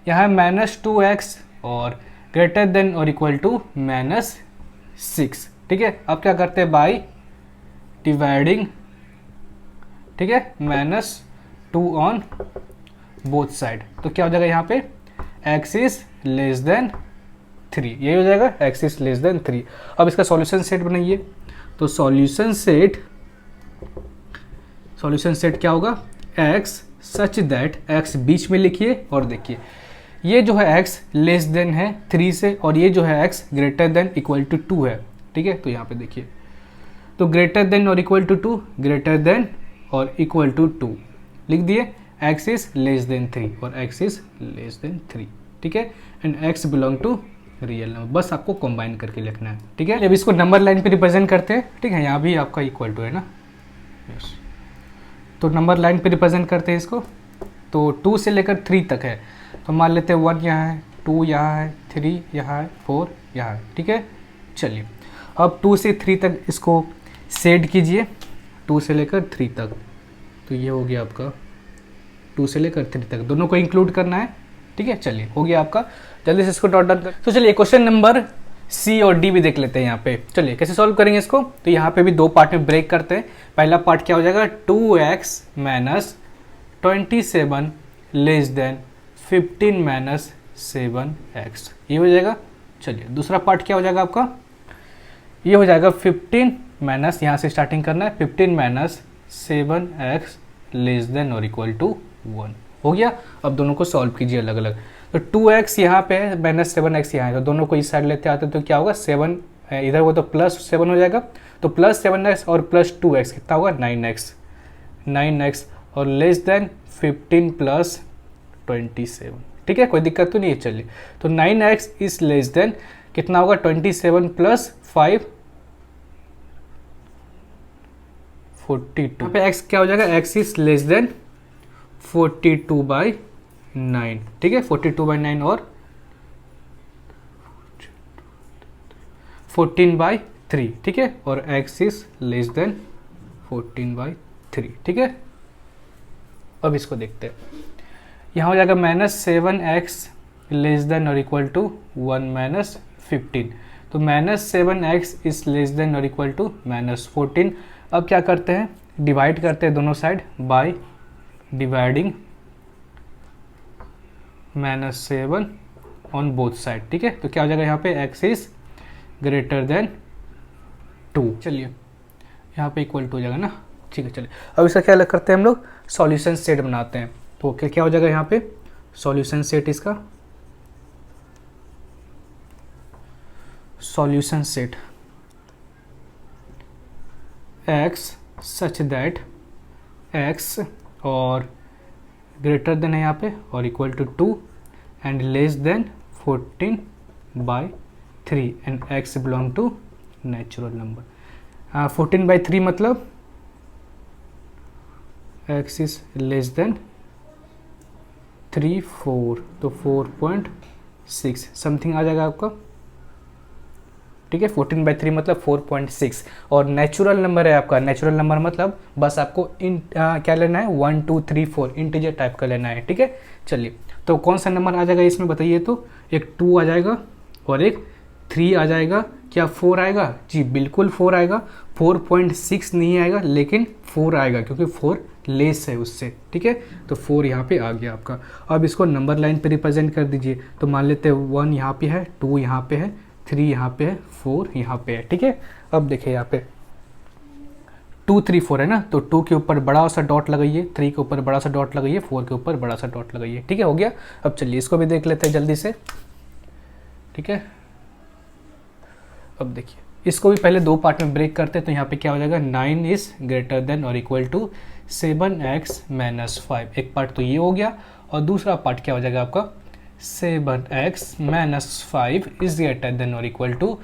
यहाँ -2x और ग्रेटर देन और इक्वल टू -6, ठीक है। अब क्या करते हैं, बाय डिवाइडिंग, ठीक है, -2 ऑन बोथ साइड। तो क्या हो जाएगा यहाँ पे, x इज लेस देन 3, यही हो जाएगा, x इज लेस देन 3। अब इसका सॉल्यूशन सेट बनाइए। तो सॉल्यूशन सेट क्या होगा, x सच दैट, x बीच में लिखिए और देखिए, ये जो है x लेस देन है 3 से, और ये जो है x greater than equal to 2 है, ठीक है। तो यहाँ पे देखिए, तो ग्रेटर देन और इक्वल टू 2, ग्रेटर देन और इक्वल टू 2 लिख दिए, x इज लेस देन 3 और x इज लेस देन 3, ठीक है, and x belong to real number. बस आपको कंबाइन करके लिखना है, ठीक है। अब इसको नंबर लाइन पे रिप्रेजेंट करते हैं, ठीक है। यहाँ भी आपका इक्वल टू है ना, यस। तो नंबर लाइन पे रिप्रेजेंट करते हैं इसको। तो 2 से लेकर 3 तक है, तो मान लेते हैं 1 यहाँ है, 2 यहाँ है, 3 यहाँ है, 4 यहाँ है, ठीक है। चलिए, अब 2 से 3 तक इसको शेड कीजिए, 2 से लेकर 3 तक। तो ये हो गया आपका 2 से लेकर 3 तक, दोनों को इंक्लूड करना है, ठीक है। चलिए, हो गया आपका। जल्दी से इसको डॉट डॉट कर। तो चलिए क्वेश्चन नंबर सी और डी भी देख लेते हैं यहाँ पे। चलिए कैसे सॉल्व करेंगे इसको। तो यहाँ पे भी 2 पार्ट में ब्रेक करते हैं। पहला पार्ट क्या हो जाएगा, 2x - 27 लेस देन 15 - 7x, ये हो जाएगा। चलिए दूसरा पार्ट क्या हो जाएगा आपका, ये हो जाएगा 15 माइनस, यहाँ से स्टार्टिंग करना है, 15 - 7x लेस देन और इक्वल टू 1 हो गया। अब दोनों को सॉल्व कीजिए अलग अलग। तो 2x यहाँ पे है, -7x यहाँ है, तो दोनों को इस साइड लेते आते तो क्या होगा, 7 इधर वो तो +7 हो जाएगा, तो +7x और +2x कितना होगा, 9x और लेस देन 15 + 27, ठीक है, कोई दिक्कत तो नहीं है। चलिए, तो 9x इज लेस देन कितना होगा, 27 + 5 42। यहाँ पे x क्या हो जाएगा, x इज लेस देन 42/9, ठीक है, 42/9 और 14/3, ठीक है, और x इज लेस देन 14/3, ठीक है। अब इसको देखते हैं, यहाँ हो जाएगा -7x लेस देन और इक्वल टू 1 - 15, तो -7x इज लेस देन और इक्वल टू -14। अब क्या करते हैं, डिवाइड करते हैं दोनों side by dividing -7 on both side, ठीक है। तो क्या हो जाएगा यहाँ पे, x इज ग्रेटर देन 2, चलिए यहाँ पे इक्वल टू हो जाएगा ना, ठीक है। चलिए अब इसका क्या करते हैं हम लोग, सॉल्यूशन सेट बनाते हैं। तो क्या हो जाएगा यहाँ पे, सॉल्यूशन सेट, इसका solution set x such that x और ग्रेटर देन है यहाँ पे और equal to 2 and less than 14/3, 3 and x belong to natural number. 14/3 मतलब x इज लेस देन 3 4, तो 4.6 समथिंग आ जाएगा आपका, ठीक है। 14/3 मतलब 4.6, और नेचुरल नंबर है आपका। नेचुरल नंबर मतलब बस आपको क्या लेना है, 1 2 3 4 इंटीजर टाइप का लेना है, ठीक है। चलिए, तो कौन सा नंबर आ जाएगा इसमें बताइए, तो एक 2 आ जाएगा और एक 3 आ जाएगा, क्या 4 आएगा? जी बिल्कुल 4 आएगा। 4.6 नहीं आएगा लेकिन 4 आएगा, क्योंकि 4 लेस है उससे, ठीक है। तो 4 यहाँ पे आ गया आपका। अब इसको नंबर लाइन पे रिप्रेजेंट कर दीजिए, तो मान लेते हैं 1 यहाँ पे है, 2 यहाँ पे है, 3 यहाँ पे है, 4 यहाँ पे है, ठीक है। अब देखिए यहाँ पे 2 3 4 है ना, तो 2 के ऊपर बड़ा सा डॉट लगाइए, 3 के ऊपर बड़ा सा डॉट लगाइए, 4 के ऊपर बड़ा सा डॉट लगाइए, ठीक है, हो गया। अब चलिए इसको भी देख लेते हैं जल्दी से, ठीक है। अब देखिए इसको भी पहले 2 पार्ट में ब्रेक करते हैं, तो यहाँ पे क्या हो जाएगा, 9 इज ग्रेटर देन और इक्वल टू 7x - 5। एक पार्ट तो ये हो गया, और दूसरा पार्ट क्या हो जाएगा आपका, 7x - 5 इज ग्रेटर देन और इक्वल टू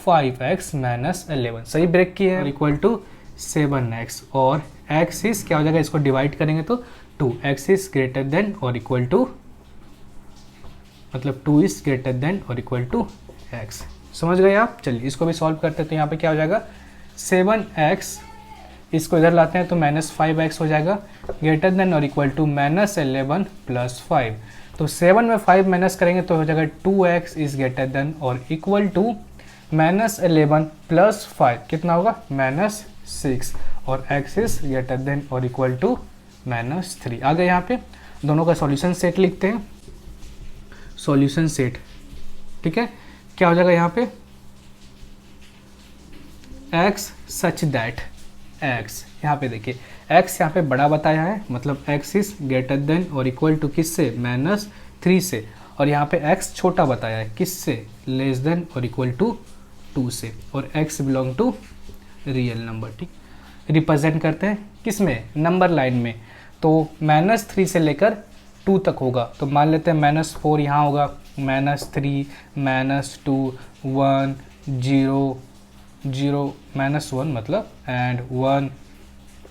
5x - 11। सही ब्रेक किए हैं, इक्वल टू 7x, और x इज क्या हो जाएगा, इसको डिवाइड करेंगे तो 2x इज ग्रेटर देन और इक्वल टू, मतलब 2 इज ग्रेटर देन और इक्वल टू x। समझ गए आप। चलिए इसको भी सॉल्व करते हैं, तो यहाँ पे क्या हो जाएगा, 7x, इसको इधर लाते हैं तो -5x हो जाएगा, ग्रेटर देन और इक्वल टू -11 + 5। तो 7 में 5 माइनस करेंगे तो हो जाएगा 2x इज ग्रेटर देन और इक्वल टू -11 + 5, कितना होगा, -6, और x इज ग्रेटर देन और इक्वल टू -3। आ गए। यहाँ पे दोनों का सॉल्यूशन सेट लिखते हैं, सॉल्यूशन सेट, ठीक है। क्या हो जाएगा यहाँ पे, x सच दैट x, यहाँ पे देखिए x यहाँ पे बड़ा बताया है, मतलब x इज ग्रेटर देन और इक्वल टू किससे, -3 से, और यहाँ पे x छोटा बताया है किससे, लेस देन और इक्वल टू 2 से, और x belong to real number, ठीक। रिप्रेजेंट करते हैं किस में, नंबर लाइन में, तो -3 से लेकर 2 तक होगा, तो मान लेते हैं -4 यहाँ होगा, -3 -2 1 0 0 -1 मतलब, एंड 1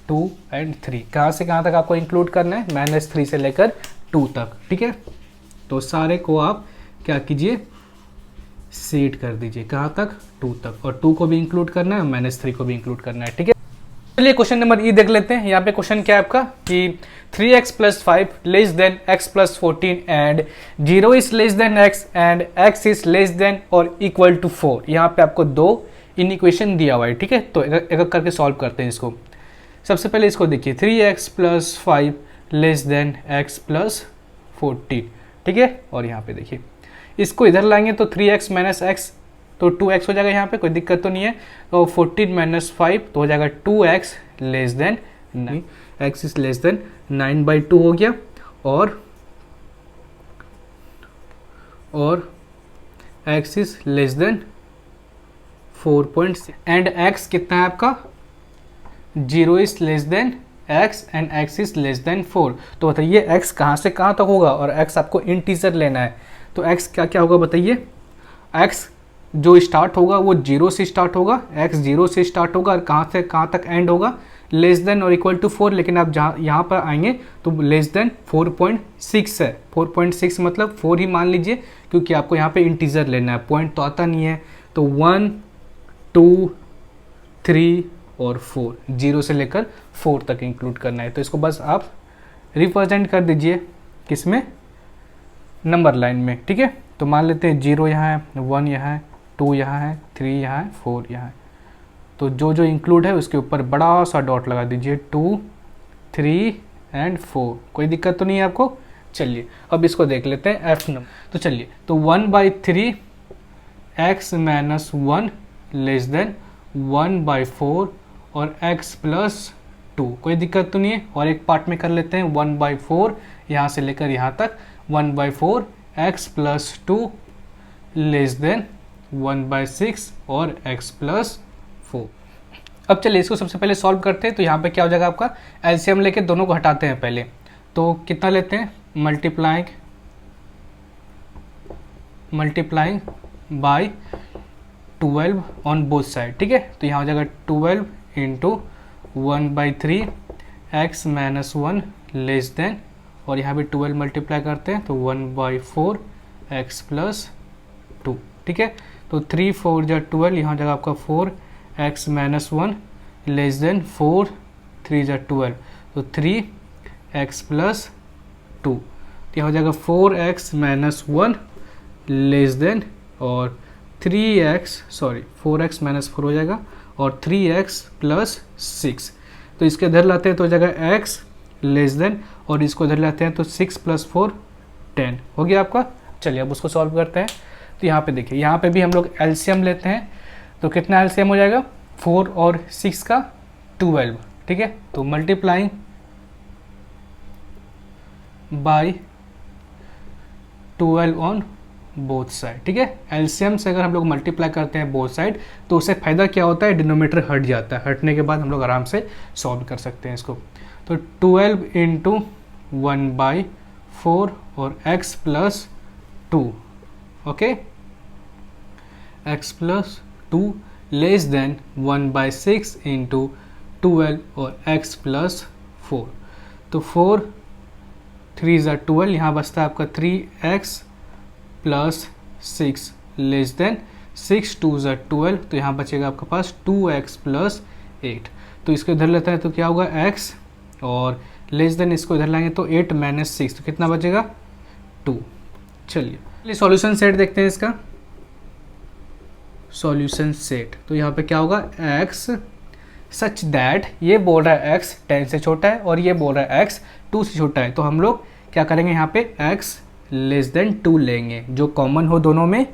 2 एंड 3। कहाँ से कहाँ तक आपको इंक्लूड करना है, -3 से लेकर 2 तक, ठीक है। तो सारे को आप क्या कीजिए, सेट कर दीजिए, कहाँ तक, 2 तक, और 2 को भी इंक्लूड करना है, -3 को भी इंक्लूड करना है, ठीक है। चलिए क्वेश्चन नंबर ई देख लेते हैं। यहाँ पे क्वेश्चन क्या है आपका, कि 3x + 5 less than x + 14 and 0 is less than x and x is less than और इक्वल टू 4। यहाँ पे आपको 2 इक्वेशन दिया हुआ है, ठीक है। तो एक एक करके सॉल्व करते हैं इसको। सबसे पहले इसको देखिए, 3x + 5 लेस देन x + 14, ठीक है। और यहाँ पे देखिए इसको इधर लाएंगे तो 3x - x, तो 2x हो जाएगा, यहाँ पे कोई दिक्कत तो नहीं है। तो 14 - 5 तो हो जाएगा 2x less then 9, x is less then 9/2 हो गया, और x is less then 4.6 and x कितना है आपका, 0 is less than x and x is less then 4। तो बताइए x कहाँ से कहाँ तक होगा, और x आपको इंटीजर लेना है, तो x क्या क्या होगा बताइए। x जो स्टार्ट होगा वो 0 से स्टार्ट होगा, x 0 से स्टार्ट होगा, और कहाँ से कहाँ तक एंड होगा, लेस देन और इक्वल टू 4। लेकिन आप जहाँ यहाँ पर आएंगे तो लेस देन 4.6 है, 4.6 मतलब 4 ही मान लीजिए, क्योंकि आपको यहाँ पे इंटीजर लेना है, पॉइंट तो आता नहीं है। तो 1 2 3 और 4, 0 से लेकर 4 तक इंक्लूड करना है। तो इसको बस आप रिप्रेजेंट कर दीजिए किसमें, नंबर लाइन में, ठीक है। तो मान लेते हैं 0 यहाँ है, 1 यहाँ है, 2 यहाँ है, 3 यहाँ है, 4 यहाँ है। तो जो जो इंक्लूड है उसके ऊपर बड़ा सा डॉट लगा दीजिए, 2 3 एंड 4। कोई दिक्कत तो नहीं है आपको। चलिए अब इसको देख लेते हैं एफ नंबर। तो चलिए, तो 1/3 x - 1 लेस देन 1/4 और x + 2। कोई दिक्कत तो नहीं है। और एक पार्ट में कर लेते हैं, 1/4 यहाँ से लेकर यहाँ तक, 1/4 x + 2 लेस देन 1/6 और x + 4। अब चलिए इसको सबसे पहले सॉल्व करते हैं। तो यहाँ पे क्या हो जाएगा आपका, एलसीएम लेके दोनों को हटाते हैं पहले। तो कितना लेते हैं, multiplying by 12 on both side, ठीक है। तो यहाँ हो जाएगा 12 into 1/3 x minus 1 less than, और यहाँ भी 12 मल्टीप्लाई करते हैं तो 1/4 x प्लस 2, ठीक है। तो 3 4 जा 12, यहाँ हो जाएगा आपका 4 x माइनस 1 लेस देन 4 3 जा 12, तो 3 x प्लस 2, तो यहाँ हो जाएगा 4x माइनस 1 लेस देन, और 4x माइनस 4 हो जाएगा, और 3x प्लस 6, तो इसके इधर लाते हैं तो हो जाएगा x लेस देन, और इसको इधर लाते हैं तो 6 प्लस 4 10 हो गया आपका। चलिए अब उसको सॉल्व करते हैं। तो यहाँ पे देखिए, यहाँ पे भी हम लोग एलसीएम लेते हैं, तो कितना एलसीएम हो जाएगा 4 और 6 का 12, ठीक है। तो multiplying by 12 on both side, ठीक है। एलसीएम से अगर हम लोग मल्टीप्लाई करते हैं बोथ साइड तो उससे फ़ायदा क्या होता है, डिनोमीटर हट जाता है, हटने के बाद हम लोग आराम से सॉल्व कर सकते हैं इसको। तो 12 इंटू 1/4 और x plus 2, okay, x plus 2 less than 1/6 into 12 और x प्लस 4, तो 4 3 ज़ा 12, यहाँ बचता है आपका 3x प्लस 6 लेस देन 6 2 ज़ा 12, तो यहाँ बचेगा आपके पास 2x प्लस 8, तो इसको इधर लेते हैं तो क्या होगा x, और लेस देन इसको इधर लाएंगे तो 8 माइनस 6, तो कितना बचेगा 2। चलिए सॉल्यूशन सेट देखते हैं इसका। सॉल्यूशन सेट, तो यहाँ पे क्या होगा x सच दैट, ये बोल रहा है x 10 से छोटा है और ये बोल रहा है x 2 से छोटा है, तो हम लोग क्या करेंगे यहाँ पे x लेस देन 2 लेंगे, जो कॉमन हो दोनों में,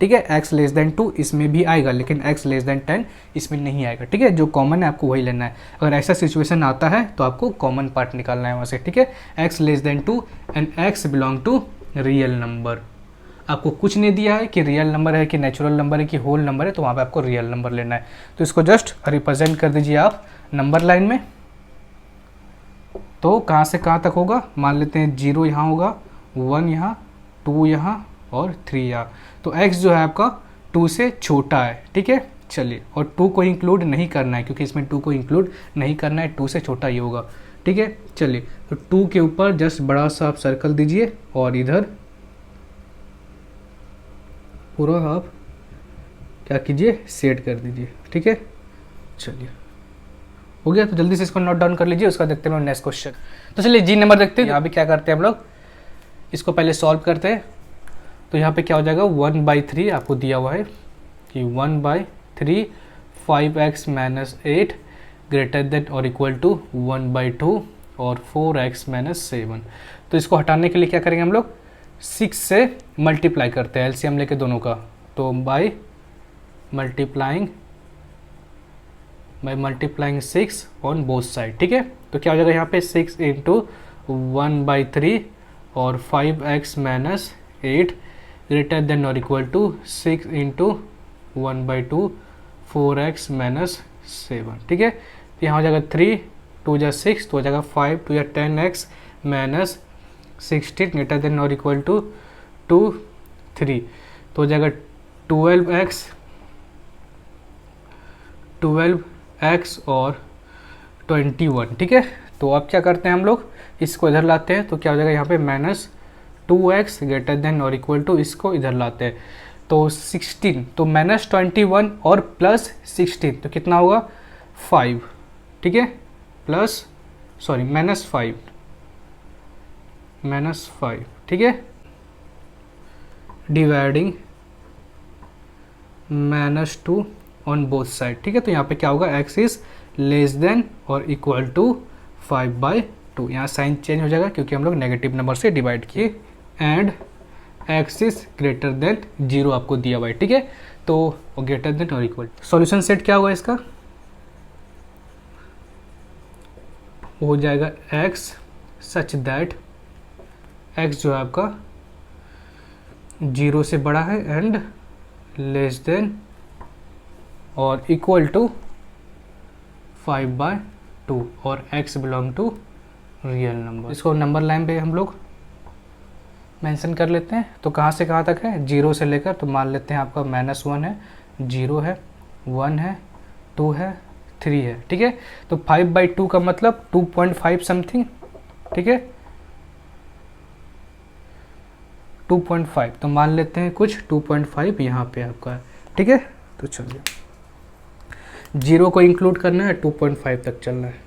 ठीक है। x लेस देन 2 इसमें भी आएगा, लेकिन x लेस देन 10 इसमें नहीं आएगा, ठीक है। जो कॉमन है आपको वही लेना है। अगर ऐसा सिचुएशन आता है तो आपको कॉमन पार्ट निकालना है वहाँ से, ठीक है। x less than 2 and x belong to real number. आपको कुछ नहीं दिया है कि रियल नंबर है कि नेचुरल नंबर है कि होल नंबर है, तो वहाँ पे आपको रियल नंबर लेना है। तो इसको जस्ट रिप्रेजेंट कर दीजिए आप नंबर लाइन में। तो कहाँ से कहाँ तक होगा, मान लेते हैं 0 यहाँ होगा, 1 यहाँ, 2 यहाँ और 3 यहाँ। तो x जो है आपका 2 से छोटा है, ठीक है। चलिए, और 2 को इंक्लूड नहीं करना है क्योंकि इसमें 2 को इंक्लूड नहीं करना है, 2 से छोटा ही होगा, ठीक है। चलिए, तो 2 के ऊपर जस्ट बड़ा सा आप सर्कल दीजिए और इधर पूरा आप क्या कीजिए, सेट कर दीजिए, ठीक है। चलिए हो गया, तो जल्दी से इसको नोट डाउन कर लीजिए, उसका देखते हैं नेक्स्ट क्वेश्चन। तो चलिए जी नंबर देखते हैं। यहाँ भी क्या करते हैं हम लोग, इसको पहले सॉल्व करते हैं। तो यहाँ पे क्या हो जाएगा 1/3 आपको दिया हुआ है कि 1/3 5x माइनस 8 ग्रेटर देन और इक्वल टू 1/2 और 4x माइनस 7। तो इसको हटाने के लिए क्या करेंगे हम लोग, 6 से मल्टीप्लाई करते हैं, एलसीएम लेके दोनों का। तो by multiplying 6 on both side, ठीक है। तो क्या हो जाएगा यहाँ पे 6 इंटू 1/3 और 5x माइनस 8 ग्रेटर देन और equal to 6 into 1/2 4x minus 7, ठीक है। तो यहाँ हो जाएगा 3 2 जा 6, तो हो जाएगा 5 2 या 10x माइनस 16 ग्रेटर देन और इक्वल टू 2 3, तो हो जाएगा 12x और 21, ठीक है। तो अब क्या करते हैं हम लोग, इसको इधर लाते हैं, तो क्या हो जाएगा यहाँ पे माइनस 2x ग्रेटर देन और इक्वल टू, इसको इधर लाते हैं तो 16, तो माइनस 21 और प्लस 16, तो कितना होगा 5, ठीक है, प्लस सॉरी माइनस 5, ठीक है, डिवाइडिंग -2 ऑन बोथ साइड, ठीक है। तो यहाँ पे क्या होगा, x इज लेस देन और इक्वल टू 5/2, यहाँ साइन चेंज हो जाएगा क्योंकि हम लोग नेगेटिव नंबर से डिवाइड किए, and x is greater then 0 आपको दिया हुआ है, ठीक है। तो ग्रेटर देन और इक्वल, सॉल्यूशन सेट क्या होगा इसका, हो जाएगा x सच दैट x जो है आपका 0 से बड़ा है एंड लेस देन और इक्वल टू 5/2 और x belong to real number. इसको नंबर लाइन पे हम लोग मेंशन कर लेते हैं। तो कहाँ से कहाँ तक है, 0 से लेकर, तो मान लेते हैं आपका -1 है, 0 है, 1 है, 2 है, 3 है, ठीक है। तो 5/2 का मतलब 2.5 समथिंग, ठीक है, 2.5, तो मान लेते हैं कुछ 2.5 यहाँ पे आपका है, ठीक है। तो चलिए 0 को इंक्लूड करना है, 2.5 तक चलना है,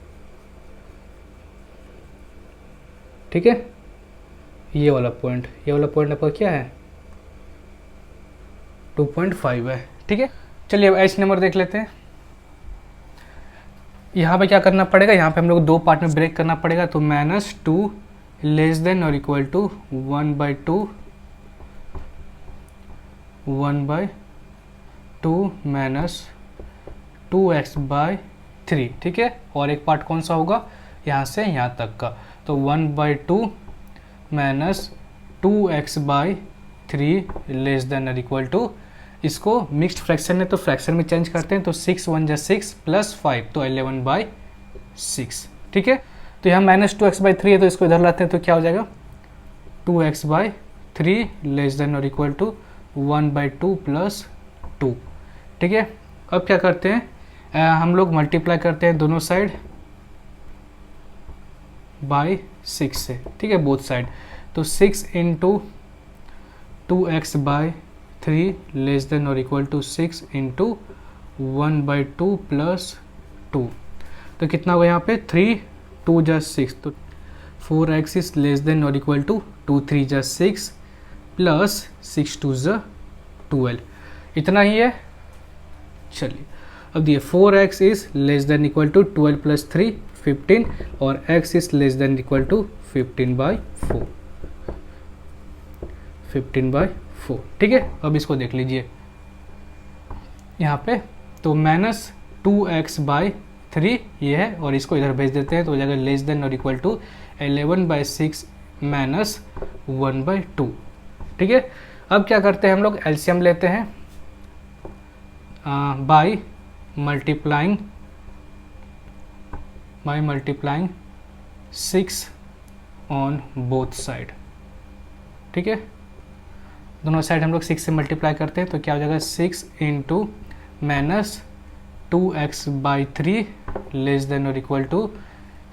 ठीक है। ये वाला पॉइंट आपका क्या है, 2.5 है, ठीक है। चलिए अब एच नंबर देख लेते हैं। यहाँ पे क्या करना पड़ेगा, यहाँ पे हम लोग दो पार्ट में ब्रेक करना पड़ेगा। तो -2 लेस देन और इक्वल टू 1/2 -2x/3, ठीक है। और एक पार्ट कौन सा होगा, यहाँ से यहाँ तक का, तो 1/2 -2x/3 लेस देन और इक्वल टू, इसको मिक्स्ड फ्रैक्शन है तो फ्रैक्शन में चेंज करते हैं, तो 6 1 जा 6 + 5 तो 11/6, ठीक है। तो यहाँ -2x/3 है तो इसको इधर लाते हैं तो क्या हो जाएगा, 2x/3 लेस देन और इक्वल टू 1/2 + 2, ठीक है। अब क्या करते हैं, हम लोग मल्टीप्लाई करते हैं दोनों साइड बाय 6 से, ठीक है, बोथ साइड। तो 6 × 2x/3 लेस देन और इक्वल टू 6 × 1/2 + 2, तो कितना होगा यहाँ पे, 3 2 जा 6, तो 4x इज लेस देन और इक्वल टू 2 3 जा 6 प्लस 6 2 जा 12, इतना ही है। चलिए अब दिए 4x is less than equal to 12 + 3 15 और x is less than equal to 15/4, 15/4, ठीक है। अब इसको देख लीजिए यहाँ पे, तो -2x/3 ये है और इसको इधर भेज देते हैं तो हो जाएगा लेस देन और इक्वल टू 11/6 - 1/2, ठीक है। अब क्या करते हैं हम लोग, एलसीएम लेते हैं by multiplying 6 on both side, ठीक है। दोनों साइड हम लोग 6 से मल्टीप्लाई करते हैं तो क्या हो जाएगा, 6 × -2x/3 लेस देन और इक्वल टू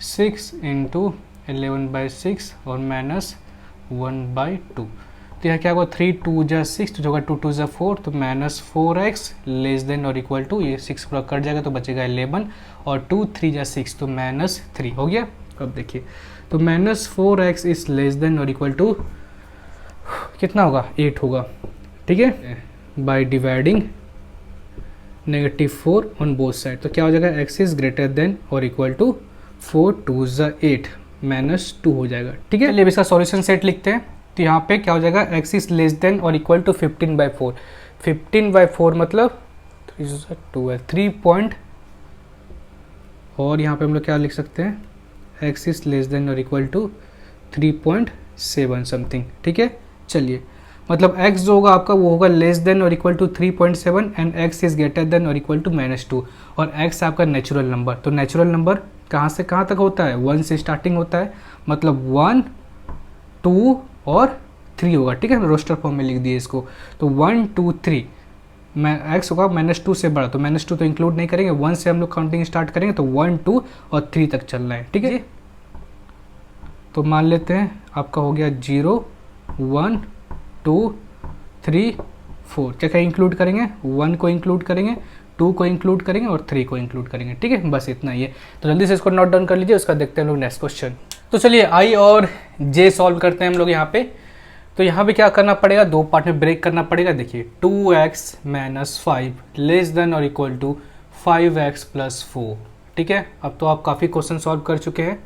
6 × 11/6 और -1/2, तो यहाँ क्या होगा, 3 2 जा 6 तो होगा 2 2 जा 4, तो -4x लेस देन और इक्वल टू, ये 6 पूरा कट जाएगा तो बचेगा 11 और 2 3 जा 6 तो -3 हो गया। अब देखिए तो -4x इज लेस देन और इक्वल टू कितना होगा, 8 होगा, ठीक है, by dividing -4 on both side, तो क्या हो जाएगा, x इज ग्रेटर देन और इक्वल टू 4 2 जा 8 -2 हो जाएगा, ठीक है। चलिए अब इसका सॉल्यूशन सेट लिखते हैं। तो यहाँ पे क्या हो जाएगा, x इज लेस देन और इक्वल टू 15/4, 15/4 मतलब 2 है 3 पॉइंट, और यहाँ पे हम लोग क्या लिख सकते हैं, x इज लेस देन और इक्वल टू 3.7 समथिंग, ठीक है। चलिए मतलब x जो होगा आपका वो होगा लेस देन और equal to 3.7 and x is greater than और इक्वल टू -2, और x आपका नेचुरल नंबर, तो नेचुरल नंबर कहाँ से कहाँ तक होता है, 1 से स्टार्टिंग होता है, मतलब 1 2 और 3 होगा, ठीक है। हम रोस्टर फॉर्म में लिख दिए इसको, तो 1 2 3 x होगा -2 से बड़ा, तो -2 तो इंक्लूड नहीं करेंगे, 1 से हम लोग काउंटिंग स्टार्ट करेंगे, तो 1 2 और 3 तक चलना है, ठीक है। तो मान लेते हैं आपका हो गया 0 1 2 3 4, क्या क्या इंक्लूड करेंगे, 1 को इंक्लूड करेंगे, 2 को इंक्लूड करेंगे और 3 को इंक्लूड करेंगे, ठीक है। बस इतना ही है, तो जल्दी से इसको नोट डाउन कर लीजिए, उसका देखते हैं हम लोग नेक्स्ट क्वेश्चन। तो चलिए आई और जे सॉल्व करते हैं हम लोग यहाँ पे। तो यहाँ पे क्या करना पड़ेगा, दो पार्ट में ब्रेक करना पड़ेगा। देखिए 2x - 5 लेस देन और इक्वल टू 5x + 4, ठीक है। अब तो आप काफ़ी क्वेश्चन सॉल्व कर चुके हैं,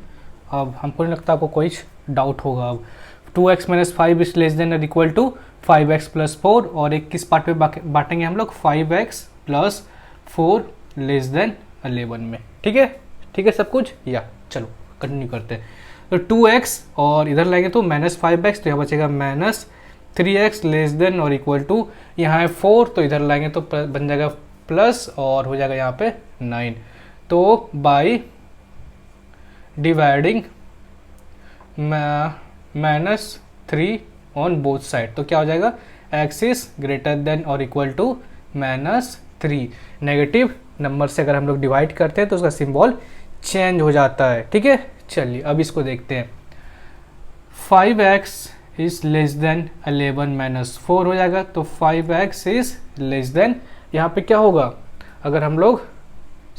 अब हमको नहीं लगता आपको कोई डाउट होगा। अब 2x - 5 इज लेस देन और इक्वल टू 5x + 4, और एक किस पार्ट में बांटेंगे हम लोग, 5x + 4 लेस देन 11 में, ठीक है। ठीक है सब कुछ, या चलो कंटिन्यू करते हैं। तो 2x और इधर लाएंगे तो -5x, तो यहाँ बचेगा -3x लेस देन और इक्वल टू, यहाँ है 4 तो इधर लाएंगे तो बन जाएगा प्लस और हो जाएगा यहाँ पे 9, तो by dividing -3 on both side, तो क्या हो जाएगा, x इज ग्रेटर देन और इक्वल टू 3। नेगेटिव नंबर से अगर हम लोग डिवाइड करते हैं तो उसका सिंबल चेंज हो जाता है, ठीक है। चलिए अब इसको देखते हैं। 5x is less then 11 minus 4 हो जाएगा, तो 5x इज लेस देन, यहाँ पे क्या होगा अगर हम लोग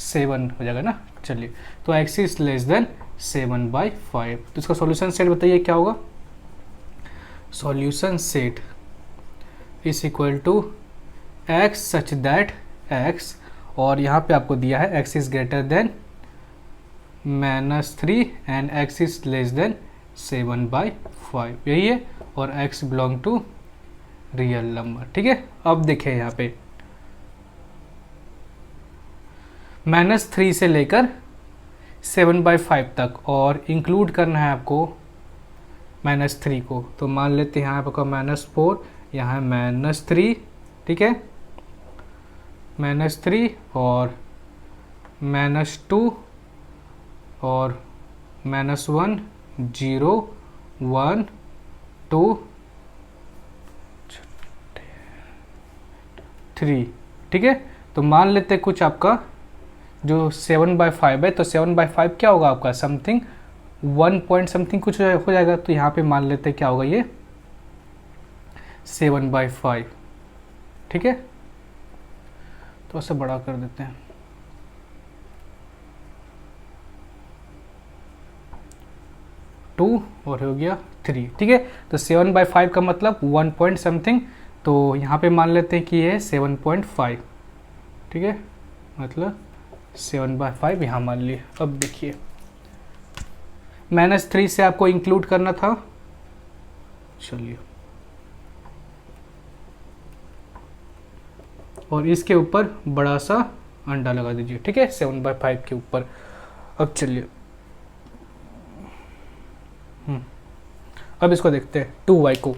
7 हो जाएगा ना। चलिए तो x इज लेस देन 7/5, तो इसका सॉल्यूशन सेट बताइए क्या होगा। Solution set is equal to x such that x, और यहाँ पे आपको दिया है x is greater than -3 and x is less than 7/5, यही है, और x belong to real number, ठीक है। अब देखें यहाँ पे -3 से लेकर 7/5 तक, और इंक्लूड करना है आपको -3 को, तो मान लेते हैं यहाँ आपका -4, यहाँ है -3, ठीक है, -3 और -2 और -1 0 1 2 3, ठीक है। तो मान लेते हैं कुछ आपका जो 7/5 है, तो 7/5 क्या होगा आपका समथिंग 1 पॉइंट समथिंग कुछ हो जाएगा, तो यहाँ पे मान लेते हैं क्या होगा ये 7/5, ठीक है। तो ऐसे बड़ा कर देते हैं, टू और हो गया 3, ठीक है। तो 7/5 का मतलब 1 पॉइंट समथिंग, तो यहाँ पे मान लेते हैं कि ये 7.5, ठीक है, मतलब 7/5 यहाँ मान लिए। अब देखिए -3 से आपको इंक्लूड करना था, चलिए, और इसके ऊपर बड़ा सा अंडा लगा दीजिए, ठीक है, 7/5 के ऊपर। अब चलिए अब इसको देखते हैं 2y को।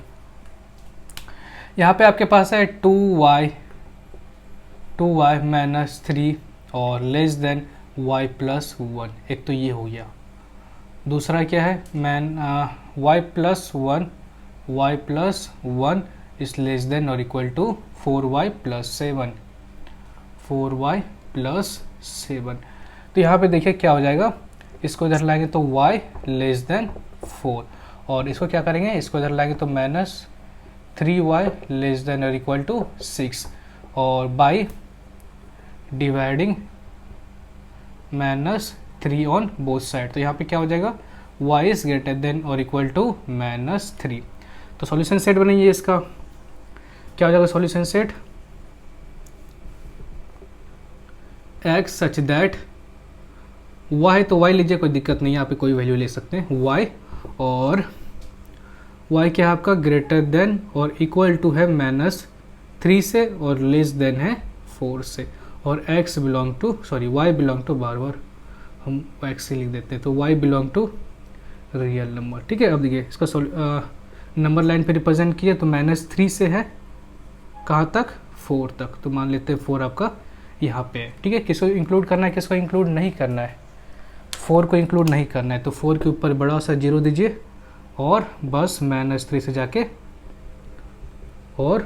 यहाँ पे आपके पास है 2y -3 और लेस देन y + 1, एक तो ये हो गया। दूसरा क्या है y + 1 इज लेस देन और इक्वल टू 4y + 7। तो यहाँ पे देखिए क्या हो जाएगा, इसको इधर लाएंगे तो y लेस देन 4, और इसको क्या करेंगे, इसको इधर लाएंगे तो -3y लेस देन और इक्वल टू 6, और by dividing -3 on both side, तो यहाँ पे क्या हो जाएगा y इज ग्रेटर देन और इक्वल टू -3। तो सॉल्यूशन सेट बनाइए, इसका क्या हो जाएगा solution set, x such that y, तो y लीजिए कोई दिक्कत नहीं है, यहाँ पे कोई वैल्यू ले सकते हैं y, और y क्या है आपका ग्रेटर देन और इक्वल टू है -3 से और लेस देन है 4 से, और x belong to y belong to, बार बार हम x से लिख देते हैं, तो y belong to real number, ठीक है। अब देखिए इसका नंबर लाइन पे रिप्रेजेंट किया, तो -3 से है कहाँ तक 4 तक, तो मान लेते हैं 4 आपका यहाँ पे है, ठीक है। किसको इंक्लूड करना है, किसको इंक्लूड नहीं करना है, 4 को इंक्लूड नहीं करना है, तो 4 के ऊपर बड़ा सा 0 दीजिए, और बस -3 से जाके और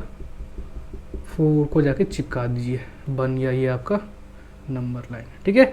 4 को जाके चिपका दीजिए, बन गया ये आपका नंबर लाइन, ठीक है।